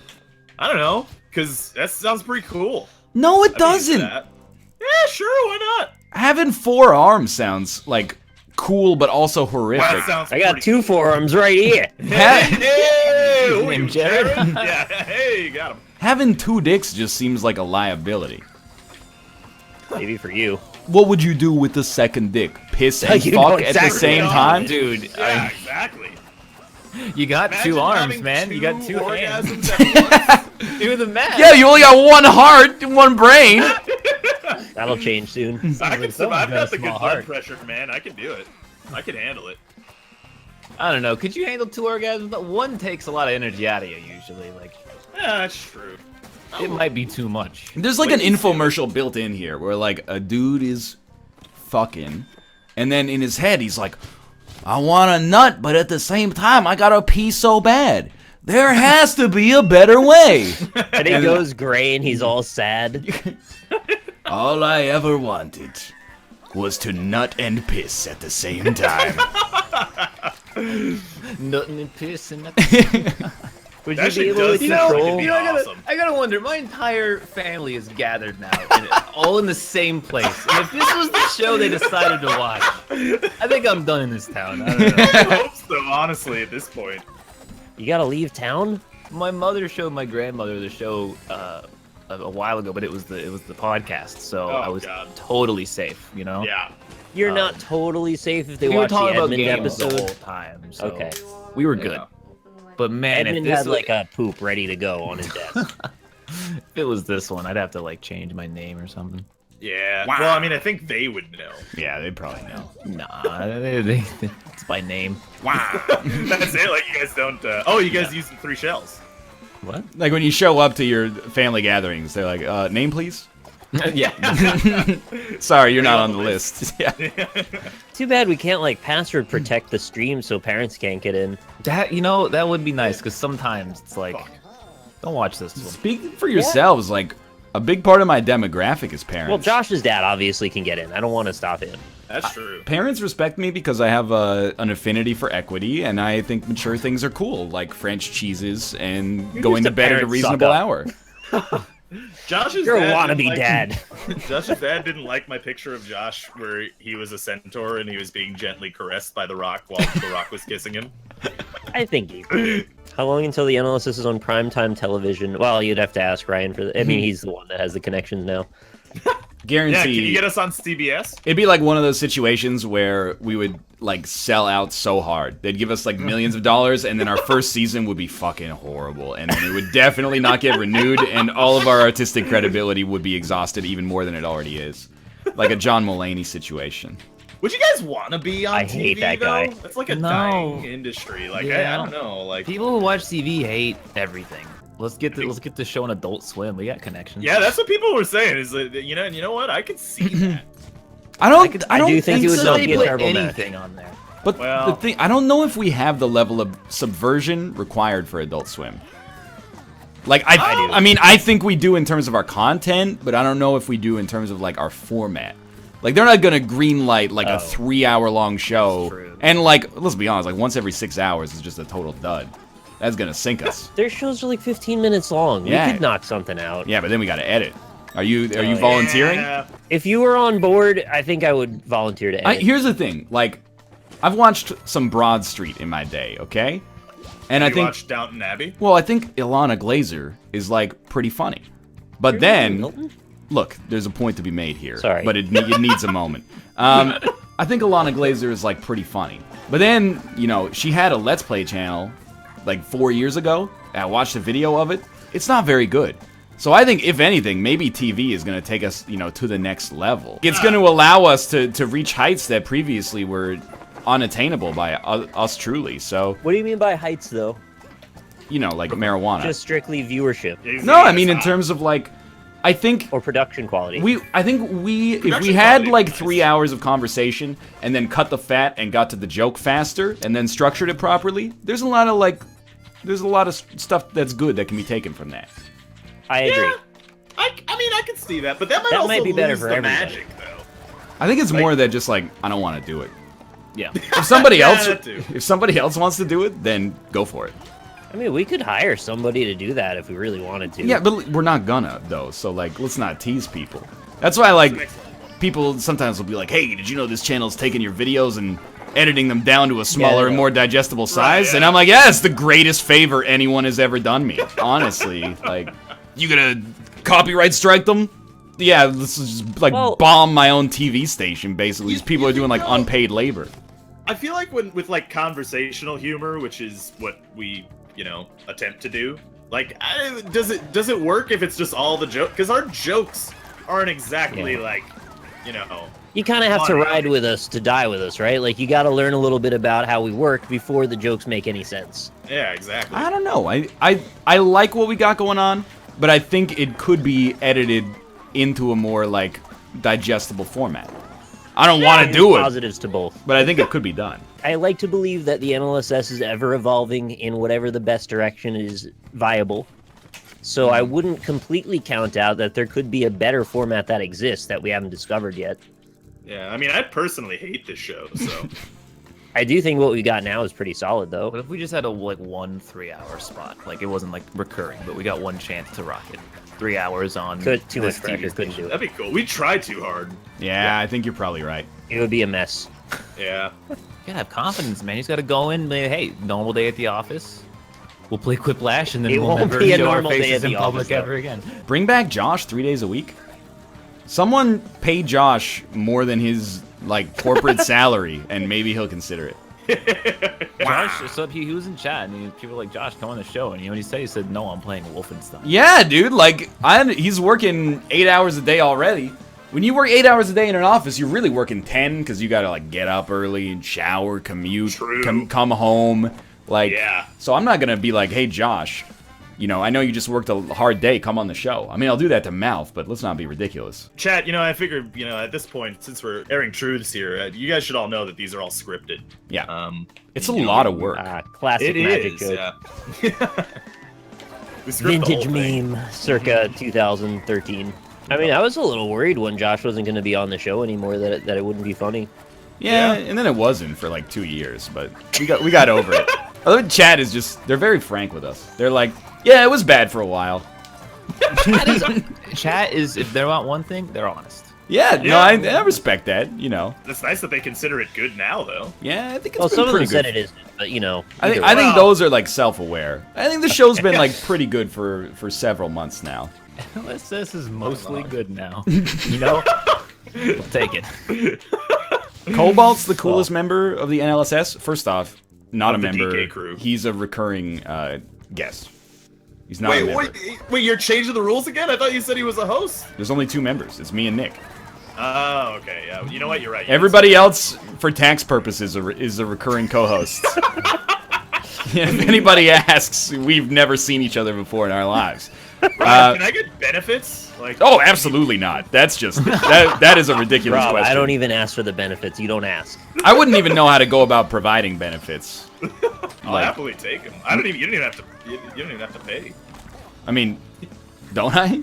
I don't know, because that sounds pretty cool. No, it I'd be into doesn't. that. Yeah, sure, why not? Having 4 arms sounds like cool, but also horrific. That sounds I got pretty 2 forearms right here. Hey, who are Name you, Jared? Yeah, hey, you got him. Having 2 dicks just seems like a liability. Maybe for you. What would you do with the second dick? Piss and You know fuck at the exactly same what time? Dude, Yeah, exactly. you got Imagine 2 arms, having man. You got 2 hands. orgasms at once. Do the math. Yeah, you only got 1 heart and 1 brain. That'll change soon. I can Someone's survive. I've got a got the good small blood heart. pressure, man. I can do it. I can handle it. I don't know. Could you handle 2 orgasms? But one takes a lot of energy out of you usually. Like, Yeah, that's true. it might be too much. There's like an infomercial built in here where like a dude is fucking, and then in his head he's like, I want a nut, but at the same time I gotta pee so bad. There has to be a better way. And he goes gray and he's all sad. All I ever wanted was to nut and piss at the same time. Nothing and piss and Would That you be shit able to does sound control? like You know, Awesome. I gotta wonder. My entire family is gathered now, and all in the same place. And if this was the show they decided to watch, I think I'm done in this town. I don't know. I hope so, honestly, at this point. You gotta leave town? My mother showed my grandmother the show a while ago, but it was the podcast, so Oh, I was God. totally safe. You know. Yeah. You're not totally safe if they We were watch the talking about Edmund games the whole episode. time. So Okay. we were good. Yeah. But man, Edmund if this had was, like a poop ready to go on his desk. if it was this one, I'd have to like change my name or something. Yeah. Well, I mean, I think they would know. Yeah, they probably know. Nah, it's by name. Wow. That's it. Like, you guys don't. Oh, you guys use 3 shells. What? Like when you show up to your family gatherings, they're like, name please? Yeah. Sorry, you're not on the list. Yeah. Too bad we can't like password protect the stream so parents can't get in. That would be nice because sometimes it's like, don't watch this one. Speak for yourselves, like, a big part of my demographic is parents. Well, Josh's dad obviously can get in. I don't want to stop him. That's true. Parents respect me because I have an affinity for equity, and I think mature things are cool, like French cheeses and going just to a bed at a parent reasonable suck-up. hour. Josh's You're a dad wannabe didn't like- dad. Josh's dad didn't like my picture of Josh where he was a centaur and he was being gently caressed by The Rock while The Rock was kissing him. I think he. How long until the NLSS is on primetime television? Well, you'd have to ask Ryan for that. I mean, he's the one that has the connections now. Yeah, Guarantee. can you get us on CBS? It'd be like one of those situations where we would like sell out so hard. They'd give us like millions of dollars, and then our first season would be fucking horrible, and then it would definitely not get renewed, and all of our artistic credibility would be exhausted even more than it already is. Like a John Mulaney situation. Would you guys want to be on I TV, hate that though? guy. That's like a No. dying industry. Like, I Yeah. don't know. Like, People who watch TV hate everything. Let's get the show on Adult Swim. We got connections. yeah, that's what people were saying. Is that, you know what? I could see that. I don't. I do think it would So not they be a put terrible match. anything on there. But Well- the thing, I don't know if we have the level of subversion required for Adult Swim. Like I mean, I think we do in terms of our content, but I don't know if we do in terms of like our format. Like they're not gonna greenlight like a 3-hour-long show, true. and like let's be honest, like once every 6 hours is just a total dud. That's gonna sink us. Their shows are like 15 minutes long. Yeah. We could knock something out. Yeah, but then we gotta edit. Are you volunteering? Yeah. If you were on board, I think I would volunteer to edit. Here's the thing, like I've watched some Broad Street in my day, okay? And I You think watched Downton Abbey? well, I think Ilana Glazer is like pretty funny. But then Milton? look, there's a point to be made here. Sorry. But it needs a moment. I think Ilana Glazer is like pretty funny. But then, you know, she had a Let's Play channel like 4 years ago. And I watched a video of it. It's not very good. So I think, if anything, maybe TV is going to take us, you know, to the next level. It's going to allow us to reach heights that previously were unattainable by us truly. So, What do you mean by heights, though? you know, like marijuana. Just strictly viewership No, I mean in terms of like, I think or production quality? if we Production had quality like would be 3 nice. hours of conversation and then cut the fat and got to the joke faster and then structured it properly, there's a lot of stuff that's good that can be taken from that. I agree. Yeah. I mean, I could see that, but that might That also might be better lose for the everybody. magic, though. I think it's more that just like I don't want to do it. Yeah. If somebody Yeah, else that too. if somebody else wants to do it, then go for it. I mean, we could hire somebody to do that if we really wanted to. Yeah, but we're not gonna though. So like, let's not tease people. That's why like people sometimes will be like, "Hey, did you know this channel's taking your videos and editing them down to a smaller and yeah. more digestible size?" yeah. And I'm like, "Yeah, it's the greatest favor anyone has ever done me." Honestly, like, you gonna copyright strike them? Yeah, this is just like Well- bomb my own TV station. Basically, these people are doing like know- unpaid labor. I feel like with like conversational humor, which is what we, you know, attempt to do. Like, does it work if it's just all the joke? Because our jokes aren't exactly like you know. You kind of have to funny. ride with us to die with us, right? Like, you got to learn a little bit about how we work before the jokes make any sense. Yeah, exactly. I don't know. I like what we got going on, but I think it could be edited into a more like digestible format. I don't want to do it, Positives to both. but I think it could be done. I like to believe that the NLSS is ever evolving in whatever the best direction is viable. So I wouldn't completely count out that there could be a better format that exists that we haven't discovered yet. Yeah, I mean, I personally hate this show, so. I do think what we got now is pretty solid, though. What if we just had a like 1 3-hour spot? Like it wasn't like recurring, but we got one chance to rock it. 3 hours on. Too much this pressure, TV couldn't station. do it. That'd be cool. We try too hard. Yeah, I think you're probably right. It would be a mess. Yeah. You gotta have confidence, man. You just gotta go in and be, hey, normal day at the office. We'll play Quiplash and then It we'll won't never be a show our normal day faces at in the public office, though. ever again. Bring back Josh 3 days a week. Someone pay Josh more than his like corporate salary, and maybe he'll consider it. Josh, so he was in chat, and people were like, Josh, come on the show. And you know what he said? He said, no, I'm playing Wolfenstein. Yeah, dude. Like, he's working 8 hours a day already. When you work 8 hours a day in an office, you're really working 10 because you gotta like get up early and shower, commute, True. come home. Like, Yeah. So I'm not gonna be like, hey, Josh, you know, I know you just worked a hard day. Come on the show. I mean, I'll do that to mouth, but let's not be ridiculous. Chat, you know, I figured, you know, at this point, since we're airing truths here, you guys should all know that these are all scripted. Yeah, it's a you know, lot of work. Classic It magic is, joke. yeah. We script the Vintage whole thing. meme, circa 2013. I mean, I was a little worried when Josh wasn't going to be on the show anymore that it wouldn't be funny. Yeah, and then it wasn't for like 2 years, but we got over it. Other chat is just, they're very frank with us. They're like, yeah, it was bad for a while. Chat is, if they want one thing, they're honest. Yeah, no, Yeah. I respect that, you know. It's nice that they consider it good now, though. Yeah, I think it's Well, been some of them pretty said good. it isn't, but you know. I think either way. those are like self-aware. I think the show's been like pretty good for several months now. NLSS is mostly good now. You know? We'll take it. Cobalt's the coolest member of the NLSS. First off, not a Of the member. DK crew. He's a recurring guest. He's not a member. Wait, you're changing the rules again? I thought you said he was a host. There's only 2 members. It's me and Nick. Oh, okay, yeah. You know what? You're right. Everybody else, for tax purposes, is a recurring co-host. If anybody asks, we've never seen each other before in our lives. Right, can I get benefits? Like, Oh, absolutely not. That's just that is a ridiculous Rob, question. I don't even ask for the benefits. You don't ask. I wouldn't even know how to go about providing benefits. I'll happily take them. I don't even. You don't even have to. You don't even have to pay. I mean, don't I?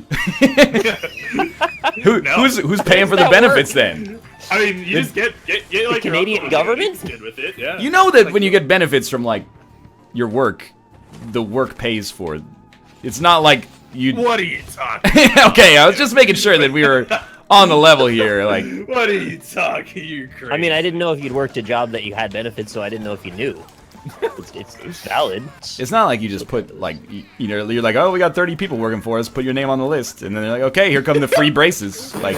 No. Who's paying for the that benefits then? I mean, you just get like your Canadian own government? good with it. Yeah. You know that when you get benefits from like your work, the work pays for it. It's not like you. What are you talking? About? Okay, I was just making sure that we were on the level here. Like, What are you talking? You crazy. I mean, I didn't know if you'd worked a job that you had benefits, so I didn't know if you knew. It's valid. it's not like you just put like you know you're like, oh, we got 30 people working for us. Put your name on the list, and then they're like, okay, here come the free braces. Like,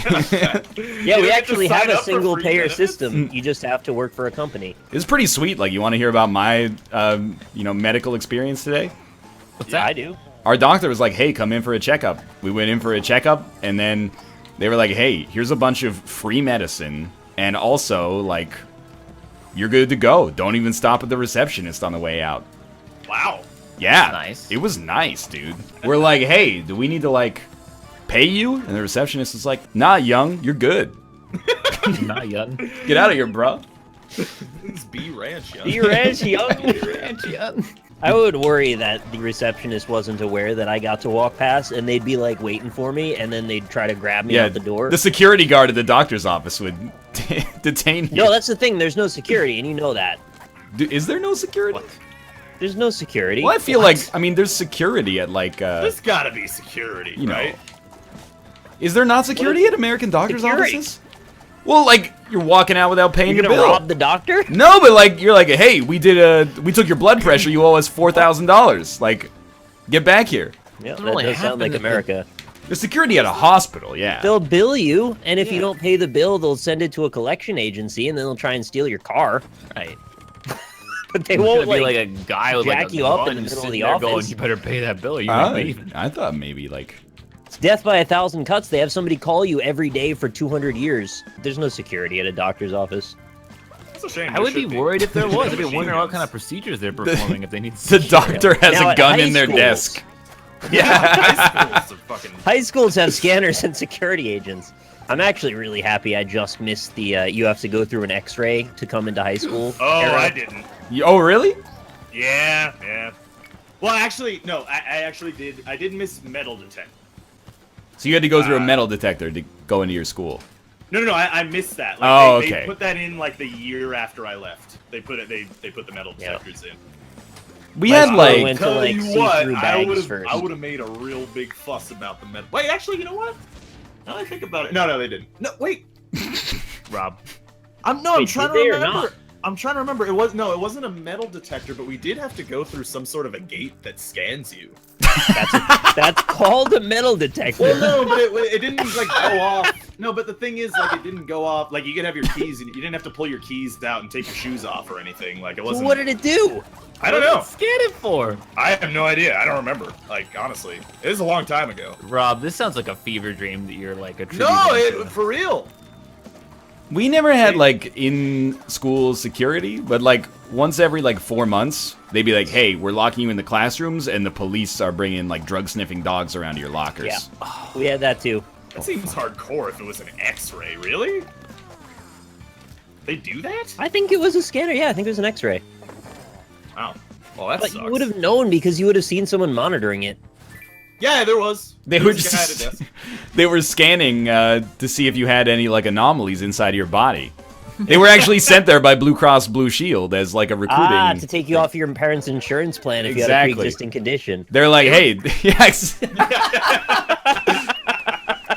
Yeah, we have to actually sign have a up for single free payer benefits? system. You just have to work for a company. it's pretty sweet. Like, you want to hear about my medical experience today? What's Yeah, that? I do. Our doctor was like, hey, come in for a checkup. We went in for a checkup, and then they were like, hey, here's a bunch of free medicine, and also, like, you're good to go. Don't even stop at the receptionist on the way out. Wow. Yeah. Nice. It was nice, dude. We're like, hey, do we need to, like, pay you? And the receptionist was like, nah, young, you're good. Not young. Get out of here, bro. It's B Ranch, young. You're as young. I would worry that the receptionist wasn't aware that I got to walk past, and they'd be like waiting for me, and then they'd try to grab me Yeah, out the door. the security guard at the doctor's office would detain you. No, that's the thing. There's no security, and you know that. Is there no security? There's no security. Well, I feel like, I mean, there's security at, like, There's gotta be security, you know. right? Is there not security at American doctor's Security? offices? Well, like, you're walking out without paying You're your gonna bill. rob the doctor? No, but like, you're like, hey, we took your blood pressure. You owe us $4,000. Like, get back here. Yeah, that really does sound like happened. America. There's security at a hospital, yeah. They'll bill you, and if you don't pay the bill, they'll send it to a collection agency, and then they'll try and steal your car. Right. But they It's won't gonna be like like a guy with like jack a you up gun in the middle of sitting the there going, office. you better pay that bill or you're leaving. I thought maybe like It's death by 1,000 cuts. They have somebody call you every day for 200 years. There's no security at a doctor's office. That's a shame. I would be worried if there was. I'd be Machine wondering what guns. kind of procedures they're performing if they need The security. doctor has Now, a at gun high in their schools- desk. Yeah, high schools are fucking. High schools have scanners and security agents. I'm actually really happy I just missed the you have to go through an X-ray to come into high school. Oh, era. I didn't. Oh, really? Yeah. Well, actually, no. I actually did. I did miss metal detector. So you had to go through a metal detector to go into your school. No. I missed that. Like, Oh, they okay. put that in like the year after I left. They put it. They put the metal detectors in. We My had school like went to, Tell like, you see what, through I bags first. would have made a real big fuss about the metal. Wait, actually, you know what? Now that I think about it, no, they didn't. No, wait, Rob. I'm Wait, trying did to they or remember. not? I'm trying to remember. It wasn't a metal detector, but we did have to go through some sort of a gate that scans you. That's called a metal detector. Well, no, but it didn't like go off. No, but the thing is, like, it didn't go off. Like, you could have your keys, and you didn't have to pull your keys out and take your shoes off or anything. Like, it So wasn't. what did it do? I don't know. Scan it for. I have no idea. I don't remember. Like, honestly, it was a long time ago. Rob, this sounds like a fever dream that you're like attributing No, to. for real. we never had like in school security, but like once every like 4 months, they'd be like, "Hey, we're locking you in the classrooms, and the police are bringing like drug sniffing dogs around to your lockers." Yeah, we had that too. That seems hardcore if it was an X-ray. Really? They do that? I think it was a scanner. Yeah, I think it was an X-ray. Wow. Well, that But sucks. you would have known because you would have seen someone monitoring it. Yeah, there was. They There were was a guy at a just desk. they were scanning to see if you had any like anomalies inside of your body. They were actually sent there by Blue Cross Blue Shield as like a recruiting. To take you off your parents' insurance plan if you had a Exactly. pre-existing condition. They're like, "Hey, yes."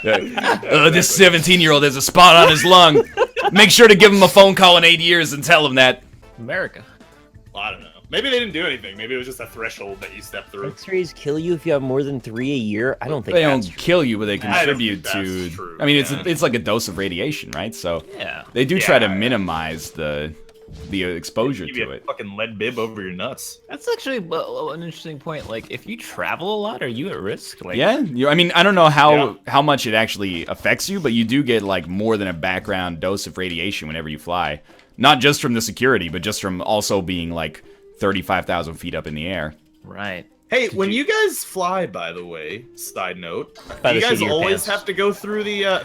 This 17-year-old has a spot on his lung. Make sure to give him a phone call in 8 years and tell him that. America. Well, I don't know. Maybe they didn't do anything. Maybe it was just a threshold that you stepped through. X-rays kill you if you have more than 3 a year? I don't think They that's don't true. kill you, but they I don't contribute think to. that's true, I mean, yeah. it's like a dose of radiation, right? So Yeah. they do try to Yeah. minimize the exposure Give you to a it. fucking lead bib over your nuts. That's actually an interesting point. Like, if you travel a lot, are you at risk? Like, Yeah, I mean, I don't know how much it actually affects you, but you do get like more than a background dose of radiation whenever you fly. Not just from the security, but just from also being like 35,000 feet up in the air. Right. Hey, when you guys fly, by the way, side note, By do the you seat guys of your always pants. have to go through the?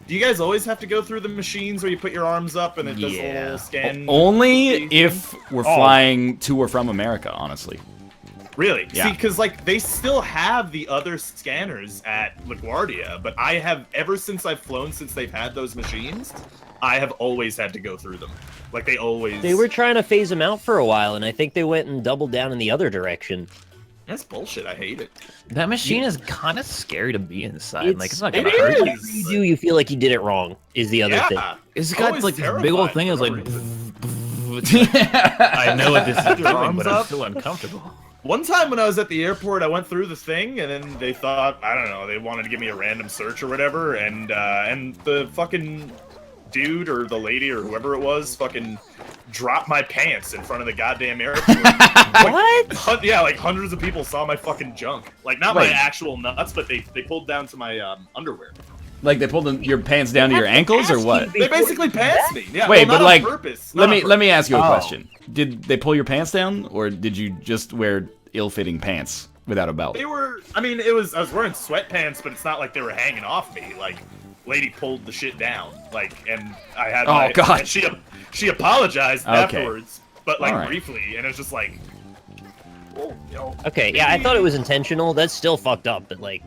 Do you guys always have to go through the machines where you put your arms up and it does a Yeah. little scan? Only if we're Oh. flying to or from America, honestly. Really? Yeah. See, because like they still have the other scanners at LaGuardia, but I have ever since I've flown since they've had those machines, I have always had to go through them. Like they always. They were trying to phase them out for a while, and I think they went and doubled down in the other direction. That's bullshit. I hate it. That machine is kind of scary to be inside. Like, it's not it gonna hurt you. Whatever you do, you feel like you did it wrong, is the other thing. Yeah. It's I got was like this big old terrified thing. It was for like, some it's like, I know what this is Your doing, arms but I'm up. still uncomfortable. One time when I was at the airport, I went through the thing, and then they thought, I don't know, they wanted to give me a random search or whatever, and the fucking dude or the lady or whoever it was fucking dropped my pants in front of the goddamn airport. What? Yeah, like hundreds of people saw my fucking junk. Like, not Wait. my actual nuts, but they pulled down to my underwear. Like they pulled your pants down to your ankles, or what? They basically pants me. Yeah, Wait, well, but not like, on purpose. let Not me on let me ask you a Oh. question. Did they pull your pants down, or did you just wear ill-fitting pants without a belt? They were. I mean, I was wearing sweatpants, but it's not like they were hanging off me. Like, lady pulled the shit down. Like, and I had. Oh, my, God. And she apologized Okay. afterwards, but like All right. briefly, and it was just like. Well, you know, Okay, yeah, I thought it was intentional. That's still fucked up, but like,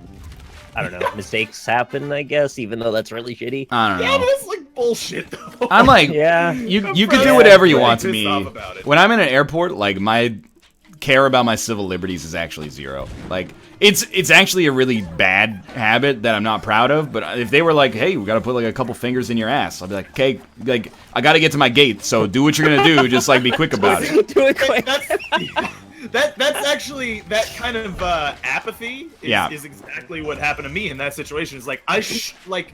I don't know, mistakes happen, I guess, even though that's really shitty. I don't Yeah, know. but it's like bullshit though. I'm like, Yeah. you could Yeah, do whatever you pretty want to pissed me. off about it. When I'm in an airport, like my care about my civil liberties is actually zero. Like it's actually a really bad habit that I'm not proud of. But if they were like, hey, we got to put like a couple fingers in your ass, I'd be like, okay, like I got to get to my gate, so do what you're gonna do. Just like be quick about it. Do it quick. That's actually that kind of apathy Yeah. is exactly what happened to me in that situation. It's like like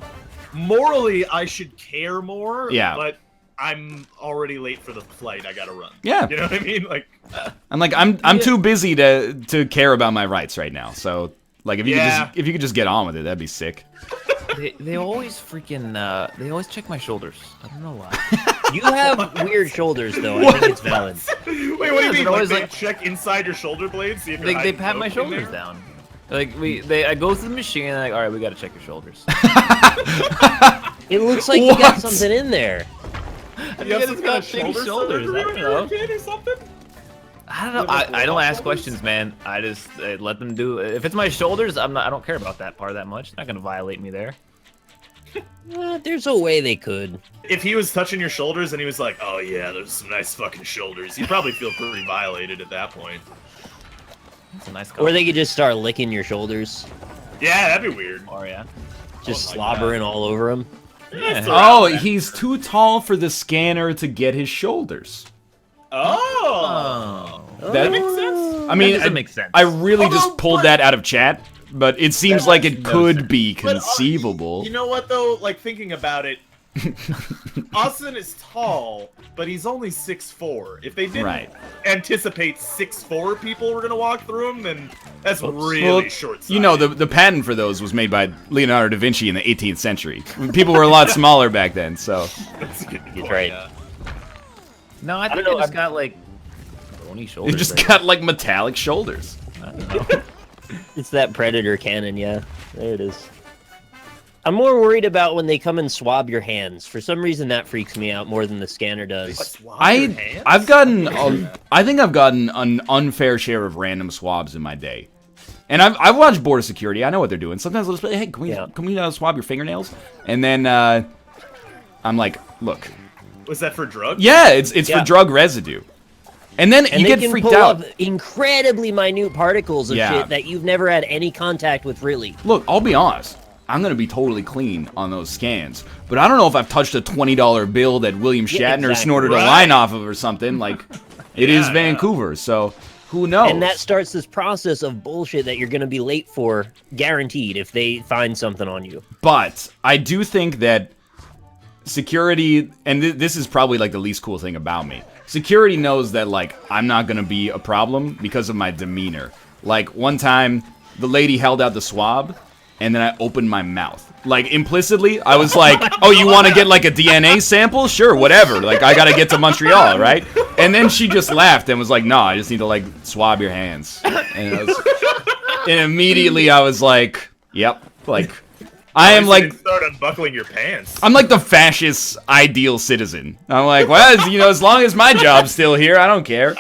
morally I should care more. Yeah. But I'm already late for the flight. I gotta run. Yeah. You know what I mean? Like I'm too busy to care about my rights right now. So Like if you could just get on with it, that'd be sick. They always freaking they always check my shoulders. I don't know why. You have weird shoulders, though. I think it's valid. Wait, what do you mean? they're always They like- check inside your shoulder blades? See if you're They hiding pat my coke in there? shoulders down. Like I go through the machine and like, all right, we gotta check your shoulders. It looks like you got something in there. You have some it's kind got of big shoulder shoulders. surgery I don't when you were a know. kid or something? I don't know. I don't ask questions, man. I just let them do. If it's my shoulders, I don't care about that part that much. It's not gonna violate me there. There's a way they could. If he was touching your shoulders and he was like, "Oh yeah, there's some nice fucking shoulders," you'd probably feel pretty violated at that point. It's a nice Or color. they could just start licking your shoulders, Yeah, that'd be weird. Or yeah. just my slobbering all over them. Yeah. Oh, he's too tall for the scanner to get his shoulders. Oh, Oh. That makes sense. I mean, That doesn't make sense. I really Although, just pulled but- that out of chat, but it seems like it no could sense. be But, conceivable. You know what though? Like thinking about it, Austin is tall, but he's only 6'4". If they didn't Right. anticipate 6'4" people were gonna walk through him, then that's really Well, short-sighted. you know, the patent for those was made by Leonardo da Vinci in the 18th century. People were a lot smaller back then, so. That's a good He's point, right. yeah. No, I think don't know, I just got like bony shoulders. It just there. got like metallic shoulders. I don't know. It's that Predator cannon, yeah. There it is. I'm more worried about when they come and swab your hands. For some reason, that freaks me out more than the scanner does. Swab your hands? I've gotten I think I've gotten an unfair share of random swabs in my day. And I've watched border security. I know what they're doing. Sometimes they'll just be, hey, can we swab your fingernails? And then I'm like, look, Was that for drugs? yeah, it's Yeah. for drug residue. And then And you they get can freaked pull out. up incredibly minute particles of Yeah. shit that you've never had any contact with, really. Look, I'll be honest. I'm gonna be totally clean on those scans, but I don't know if I've touched a $20 bill that William Yeah, Shatner exactly. snorted a Right. line off of or something. Like, it is Yeah, Vancouver, so who knows? And that starts this process of bullshit that you're going to be late for, guaranteed, if they find something on you. But I do think that security, and this is probably like the least cool thing about me. Security knows that like I'm not gonna be a problem because of my demeanor. Like one time, the lady held out the swab, and then I opened my mouth. Like implicitly, I was like, "Oh, you want to get like a DNA sample? Sure, whatever. Like I gotta get to Montreal, right?" And then she just laughed and was like, "No, I just need to like swab your hands." And immediately I was like, "Yep." Like I am like. Start unbuckling your pants. I'm like the fascist ideal citizen. I'm like, well, you know, as long as my job's still here, I don't care.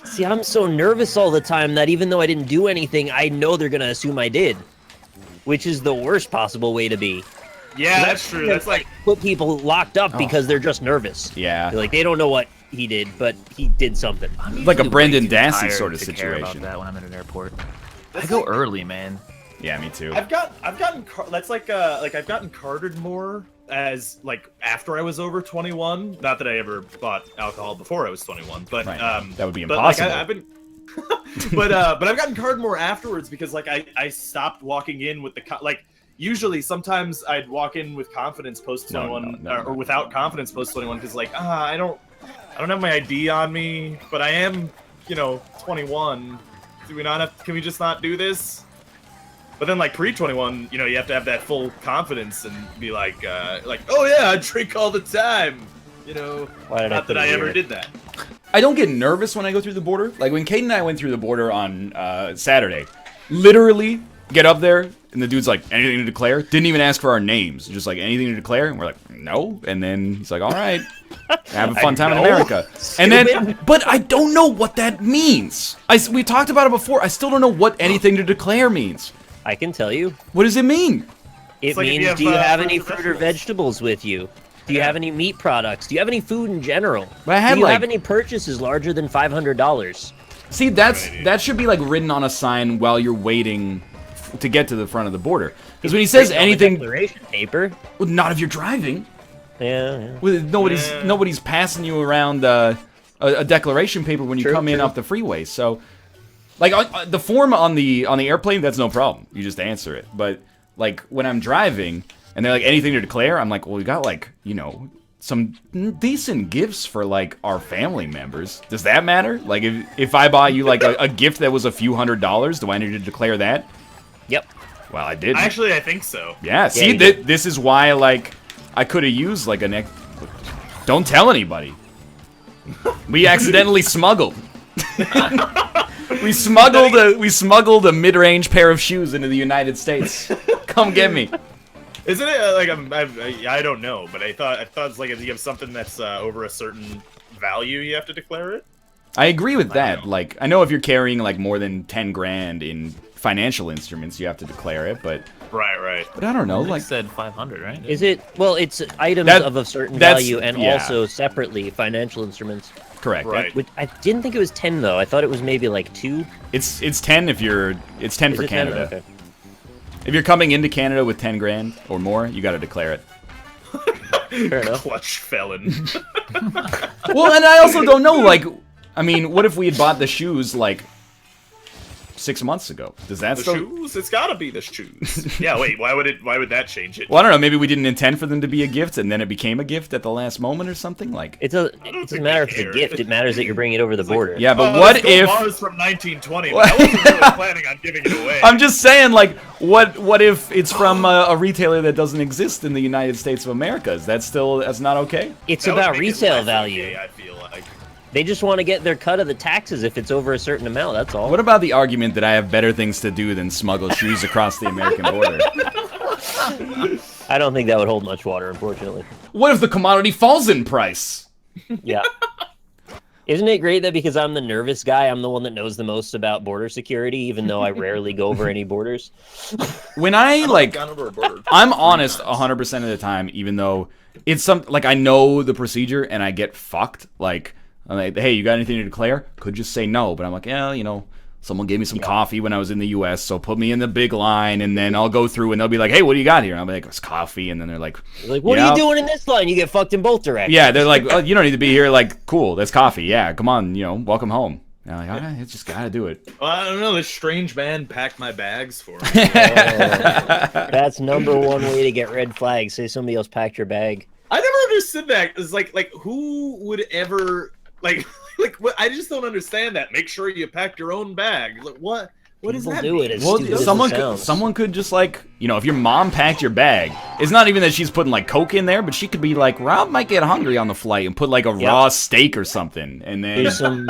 See, I'm so nervous all the time that even though I didn't do anything, I know they're going to assume I did. Which is the worst possible way to be. Yeah, that's true. That's like Put people locked up because they're just nervous. Yeah. Like, they don't know what he did, but he did something. Like a Usually Brendan way too Dassey tired sort of to care about situation. that when I'm at an airport. I go early, man. Yeah, me too. I've gotten that's like I've gotten carded more as like after I was over 21. Not that I ever bought alcohol before I was 21, but Right. That would be but, like, impossible. I've been but I've gotten carded more afterwards because like I stopped walking in with the like usually sometimes I'd walk in with confidence post 21 No. or without confidence post 21 because like I don't have my ID on me, but I am 21. Do we not have? Can we just not do this? But then, like pre-21, you have to have that full confidence and be like, oh yeah, I drink all the time. Why did I Not put that I it ever here? did that. I don't get nervous when I go through the border. Like when Kate and I went through the border on Saturday, literally get up there and the dude's like, anything to declare? Didn't even ask for our names. Just like, anything to declare? And we're like, no. And then he's like, all right, have a fun time in know. America. And then, but I don't know what that means. We talked about it before. I still don't know what anything to declare means. I can tell you. What does it mean? It like if you means, have, do you have fruits any or fruit or vegetables. vegetables with you? Do you have any meat products? Do you have any food in general? But I had, do you like- have any purchases larger than $500? See, that should be like written on a sign while you're waiting to get to the front of the border. Because when he says Written on the anything, declaration paper. well, not if you're driving. Yeah. Well, nobody's passing you around a declaration paper when you True, come in true. off the freeway. So, like the form on the airplane, that's no problem. You just answer it. But like when I'm driving and they're like anything to declare, I'm like, well, we got like some decent gifts for like our family members. Does that matter? Like if I buy you like a gift that was a few $100s, do I need to declare that? Yep. Well, I did. Actually, I think so. Yeah. See, this is why like I could have used like a Don't tell anybody. We accidentally smuggled. We smuggled a mid-range pair of shoes into the United States. Come get me. Isn't it like I don't know, but I thought it's like if you have something that's over a certain value, you have to declare it. I agree with that. Like I know if you're carrying like more than 10 grand in financial instruments, you have to declare it. But Right. But I don't know. Like Like said 500, right? Is it? Well, it's items of a certain value and yeah. also separately financial instruments. correct. Right. Which I didn't think it was 10 though. I thought it was maybe like 2. It's 10 if you're. It's 10 Is for it 10? Canada. Okay. If you're coming into Canada with 10 grand or more, you got to declare it. Fair enough. Clutch felon. Well, and I also don't know. Like, I mean, what if we had bought the shoes like 6 months ago? Does that The still? shoes? It's gotta be the shoes. Yeah, wait, why would that change it? Well, I don't know. Maybe we didn't intend for them to be a gift, and then it became a gift at the last moment or something. Like, It doesn't matter if it's a gift. It matters that you're bringing it over the border. yeah, but Oh, what this gold if? bar is from 1920, but I wasn't really planning on giving it away. I'm just saying, like, what if it's from a retailer that doesn't exist in the United States of America? Is that still that's not okay? It's That would about make it resale less value. okay, I feel like. They just want to get their cut of the taxes if it's over a certain amount. That's all. What about the argument that I have better things to do than smuggle shoes across the American border? I don't think that would hold much water, unfortunately. What if the commodity falls in price? Yeah. Isn't it great that because I'm the nervous guy, I'm the one that knows the most about border security, even though I rarely go over any borders? When I like, Gone over a border. I'm honest 100% of the time, even though it's like I know the procedure and I get fucked. Like, I'm like, hey, you got anything to declare? Could just say no, but I'm like, yeah, you know, someone gave me some coffee when I was in the U.S., so put me in the big line, and then I'll go through and they'll be like, hey, what do you got here? And I'll be like, it's coffee, and then they're like, Like, what are you doing in this line? You get fucked in both directions. yeah, they're like, oh, you don't need to be here. Like, cool, that's coffee. Yeah, come on, you know, welcome home. And I'm like, all right, I just gotta do it. Well, I don't know. This strange man packed my bags for me. That's number one way to get red flags. Say somebody else packed your bag. I never understood that. It's like who would ever like what? I just don't understand that. Make sure you pack your own bag. Like, what? What does People that do mean? it. As Well, stupid as it sounds. someone could just like, you know, if your mom packed your bag, it's not even that she's putting like Coke in there, but she could be like, Rob might get hungry on the flight and put like a raw steak or something, and then There's some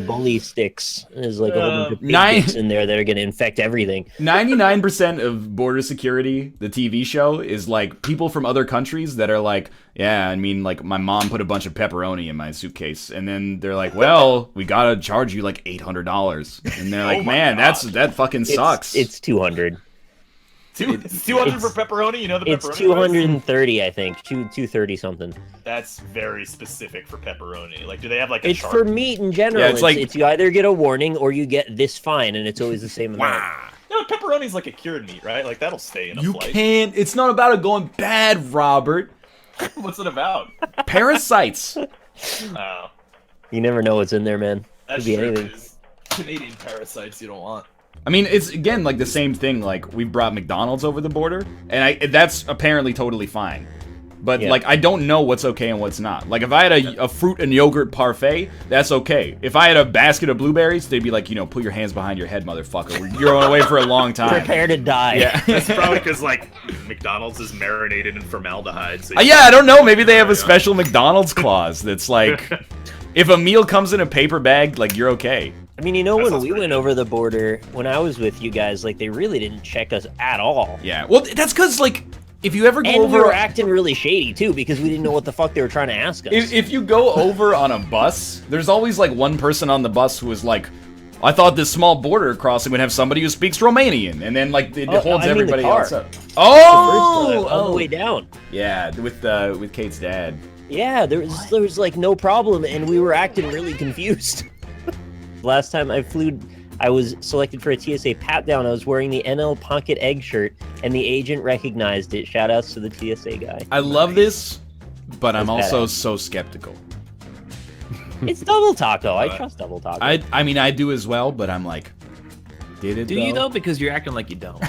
bully sticks. There's like a whole bunch of big nine- bits in there that are going to infect everything. 99% of Border Security, the TV show, is like people from other countries that are like, yeah, I mean, like my mom put a bunch of pepperoni in my suitcase, and then they're like, well, we gotta charge you like $800, and they're like, Oh my man, God. that fucking sucks. It's 200. It's 200 for pepperoni. You know the pepperoni. It's price? 230, I think. 230 something. That's very specific for pepperoni. Like, do they have like a It's chart? for meat in general. Yeah, it's like- it's you either get a warning or you get this fine, and it's always the same amount. No, pepperoni's like a cured meat, right? Like that'll stay in a You flight. can't. It's not about it going bad, Robert. What's it about? Parasites. Oh, You never know what's in there, man. that's Could be true. anything. There's Canadian parasites you don't want. I mean, it's again like the same thing. Like we brought McDonald's over the border, and that's apparently totally fine. But Yeah. like I don't know what's okay and what's not. Like if I had a fruit and yogurt parfait, that's okay. If I had a basket of blueberries, they'd be like, you know, put your hands behind your head, motherfucker. You're going away for a long time. Prepare to die. Yeah. That's probably because like McDonald's is marinated in formaldehyde. So Yeah, I don't know. Maybe they have a special McDonald's clause that's like, if a meal comes in a paper bag, like you're okay. I mean, you know, That when sounds we pretty went good. over the border, when I was with you guys, like, they really didn't check us at all. Yeah. Well, that's because like if you ever go And over, we were acting really shady, too, because we didn't know what the fuck they were trying to ask us. if you go over on a bus, there's always like one person on the bus who is like, I thought this small border crossing would have somebody who speaks Romanian, and then like it Oh, holds I mean the everybody car. else up. First Oh, time, on the way down. yeah, with Kate's dad. Yeah, there was like no problem, and we were acting really confused. Last time I flew, I was selected for a TSA pat down. I was wearing the NL Pocket Egg shirt, and the agent recognized it. Shout outs to the TSA guy. I love this, but I'm That's also badass. so skeptical. It's Double Taco. I trust Double Taco. I mean I do as well, but I'm like, did it? Do you though? Because you're acting like you don't.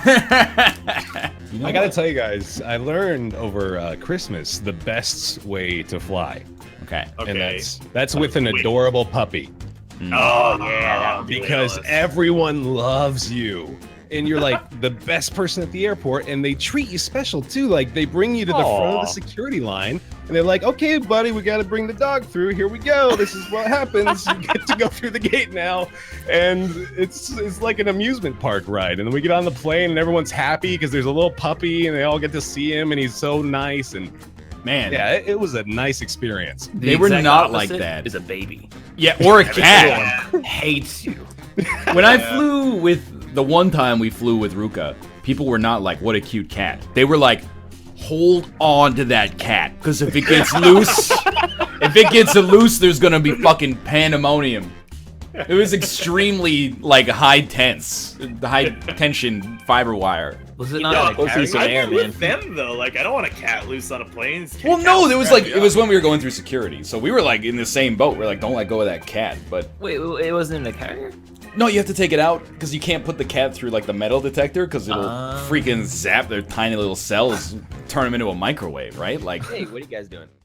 know I gotta what? tell you guys, I learned over Christmas the best way to fly, Okay. and that's with an adorable puppy. Oh yeah, that would be Because Willis. everyone loves you. And you're like the best person at the airport, and they treat you special too. Like they bring you to the front of the security line, and they're like, "Okay, buddy, we got to bring the dog through. Here we go. This is what happens. You get to go through the gate now." And it's like an amusement park ride. And then we get on the plane, and everyone's happy because there's a little puppy, and they all get to see him, and he's so nice. And Man, yeah, it was a nice experience. they were exact not like opposite that. Is a baby. Yeah, or a cat. Hates you. When I flew with the one time we flew with Ruka, people were not like, "What a cute cat." They were like, "Hold on to that cat, because if it gets loose, there's gonna be fucking pandemonium." It was extremely like high tension fiber wire. Was it No, not? Go see some I'd air, be man. with them though. Like, I don't want a cat loose on a plane. Well, no, there was like it was when we were going through security, so we were like in the same boat. We're like, "Don't let go of that cat," but Wait, it wasn't in a carrier? no, you have to take it out because you can't put the cat through like the metal detector because it'll freaking zap their tiny little cells, turn them into a microwave, right? Like, Hey, what are you guys doing?